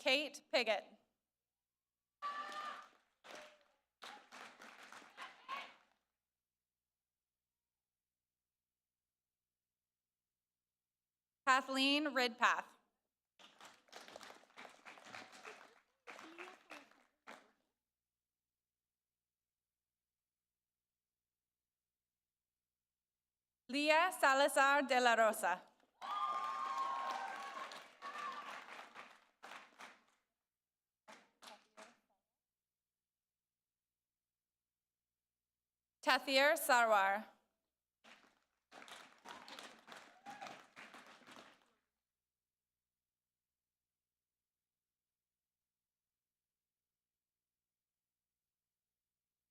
Kate Piggott. Kathleen Ridpath. Leah Salazar de la Rosa. Tathir Sarwar.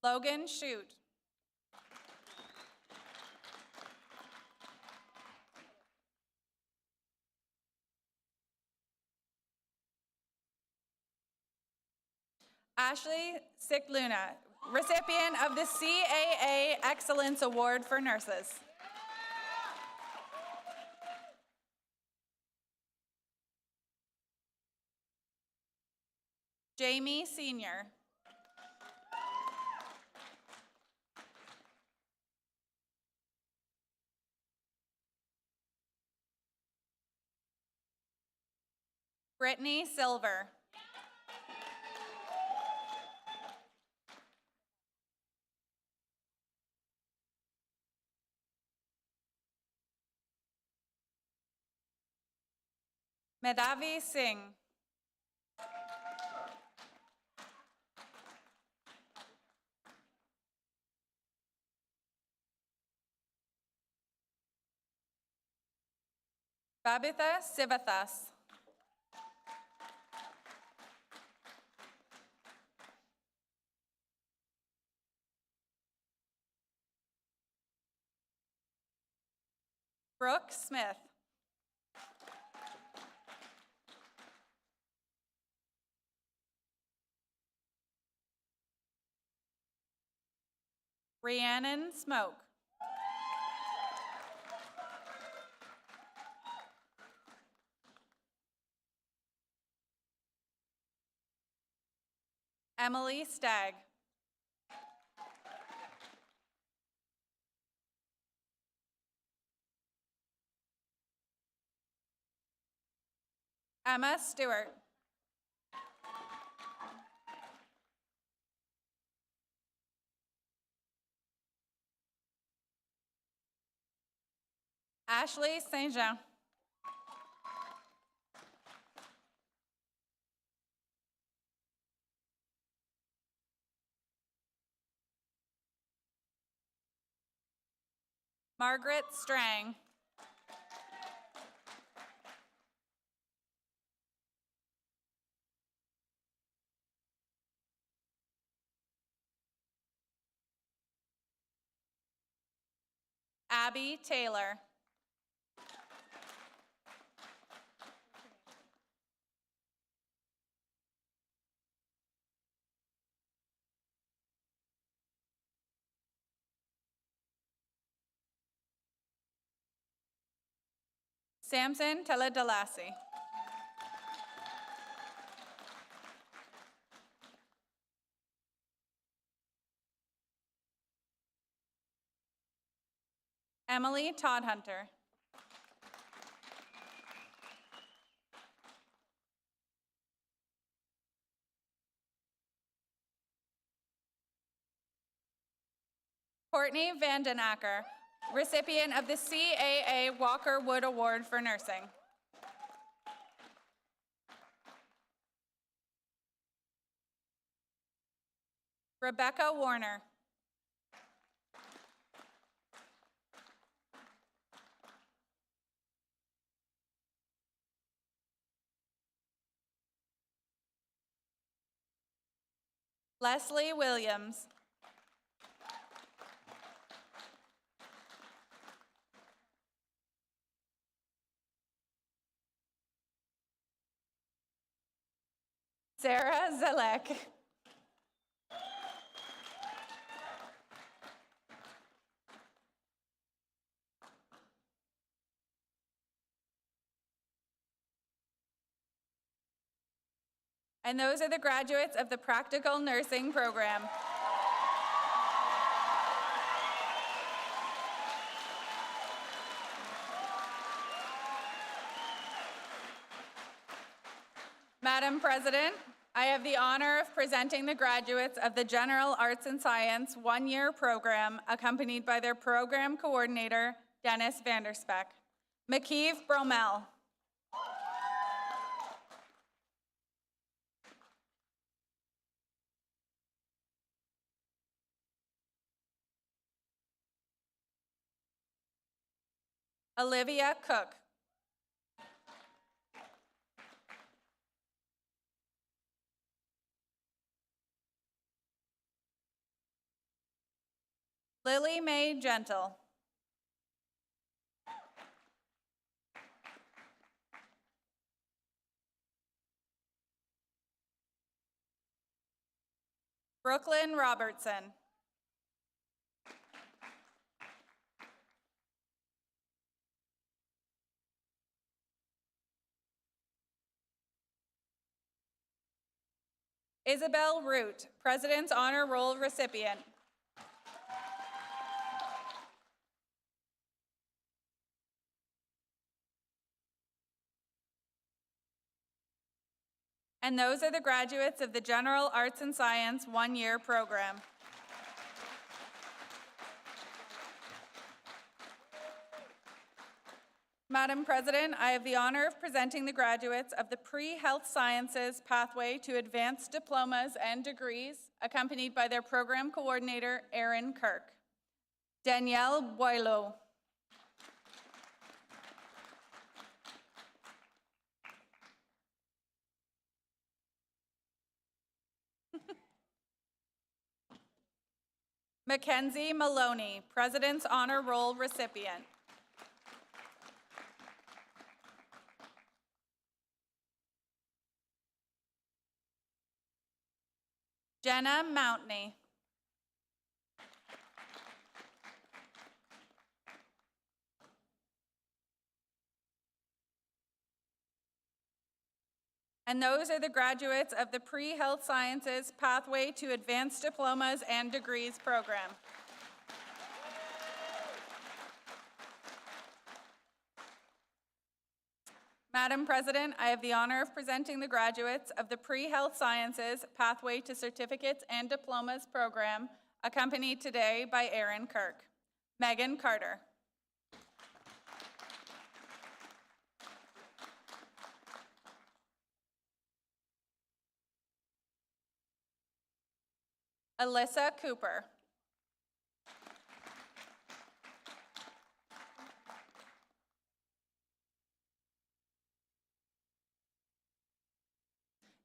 Logan Shute. Ashley Sikluna, recipient of the CAA Excellence Award for Nurses. Jamie Senior. Brittany Silver. Medhavi Singh. Babitha Sivathas. Brooke Smith. Rhiannon Smoke. Emily Stagg. Emma Stewart. Ashley St. Jean. Margaret Strang. Abby Taylor. Samson Teledalasi. Emily Todhunter. Courtney Vandenacker, recipient of the CAA Walker Wood Award for Nursing. Rebecca Warner. Leslie Williams. Sarah Zelek. And those are the graduates of the Practical Nursing Program. Madam President, I have the honor of presenting the graduates of the General Arts and Science one-year program, accompanied by their program coordinator, Dennis Vanderspeck. McKeeve Bromell. Olivia Cook. Lily Mae Gentle. Brooklyn Robertson. Isabel Root, President's Honor Roll recipient. And those are the graduates of the General Arts and Science one-year program. Madam President, I have the honor of presenting the graduates of the Pre-Health Sciences Pathway to Advanced Diplomas and Degrees, accompanied by their program coordinator, Erin Kirk. Danielle Boileau. Mackenzie Maloney, President's Honor Roll recipient. Jenna Mountney. And those are the graduates of the Pre-Health Sciences Pathway to Advanced Diplomas and Degrees program. Madam President, I have the honor of presenting the graduates of the Pre-Health Sciences Pathway to Certificates and Diplomas program, accompanied today by Erin Kirk. Megan Carter. Alyssa Cooper.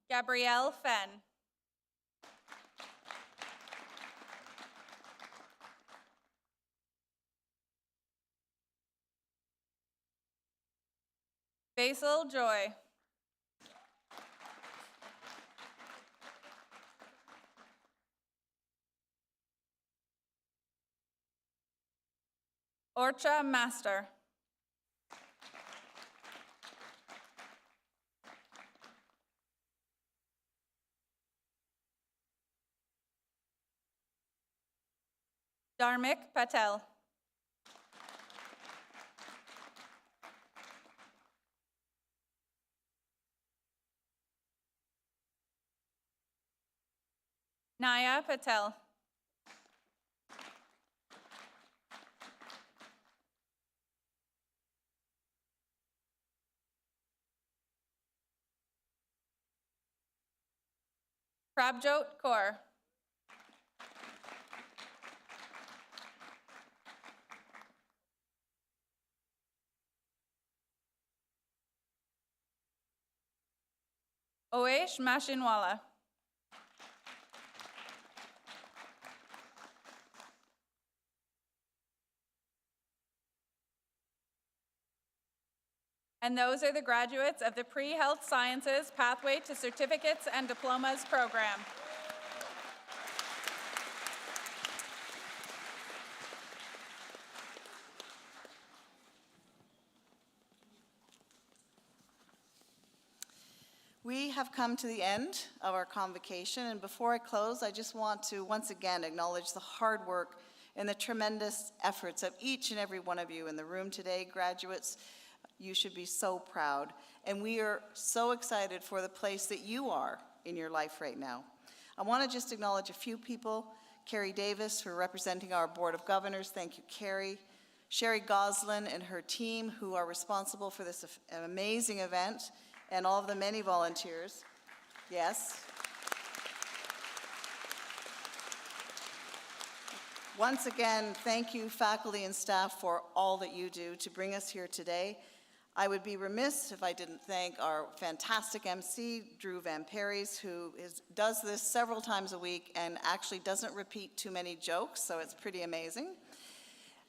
Gabrielle Fenn. Basil Joy. Orcha Master. Dharmik Patel. Naya Patel. Prabjot Kaur. Oesh Mashinwala. And those are the graduates of the Pre-Health Sciences Pathway to Certificates and Diplomas program. We have come to the end of our convocation, and before I close, I just want to once again acknowledge the hard work and the tremendous efforts of each and every one of you in the room today. Graduates, you should be so proud, and we are so excited for the place that you are in your life right now. I want to just acknowledge a few people. Carrie Davis for representing our Board of Governors. Thank you, Carrie. Sherry Goslin and her team who are responsible for this amazing event, and all of the many volunteers. Yes. Once again, thank you, faculty and staff, for all that you do to bring us here today. I would be remiss if I didn't thank our fantastic MC, Drew Van Perry's, who does this several times a week and actually doesn't repeat too many jokes, so it's pretty amazing.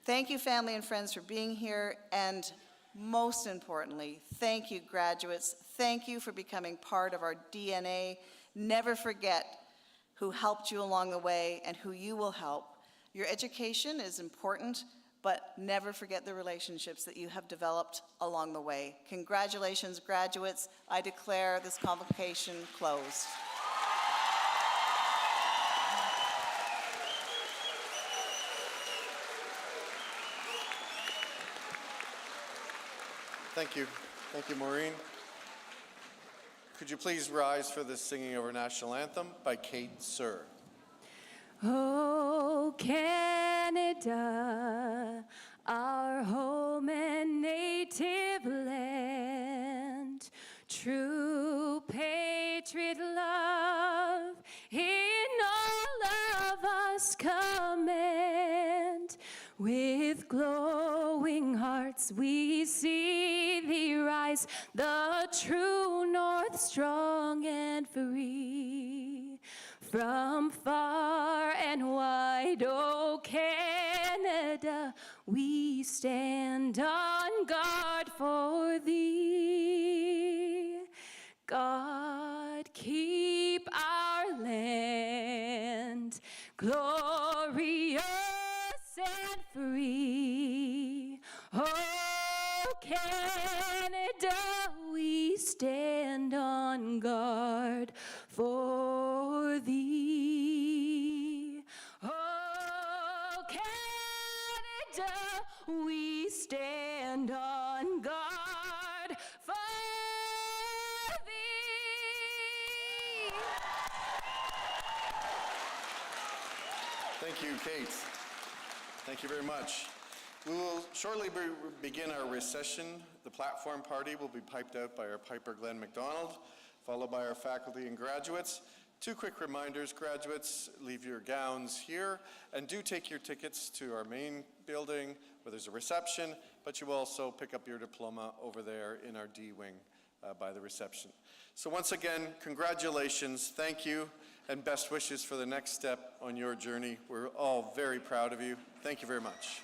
Thank you, family and friends, for being here, and most importantly, thank you, graduates. Thank you for becoming part of our DNA. Never forget who helped you along the way and who you will help. Your education is important, but never forget the relationships that you have developed along the way. Congratulations, graduates. I declare this convocation closed. Thank you. Thank you, Maureen. Could you please rise for the singing of our national anthem by Kate Sir. Oh, Canada, our home and native land, true patriot love in all of us command. With glowing hearts we see thee rise, the true north strong and free. From far and wide, oh Canada, we stand on guard for thee. God, keep our land glorious and free. Oh Canada, we stand on guard for thee. Oh Canada, we stand on guard for thee. Thank you, Kate. Thank you very much. We will shortly begin our recession. The platform party will be piped out by our piper, Glenn McDonald, followed by our faculty and graduates. Two quick reminders, graduates, leave your gowns here, and do take your tickets to our main building where there's a reception, but you will also pick up your diploma over there in our D wing by the reception. So once again, congratulations, thank you, and best wishes for the next step on your journey. We're all very proud of you. Thank you very much.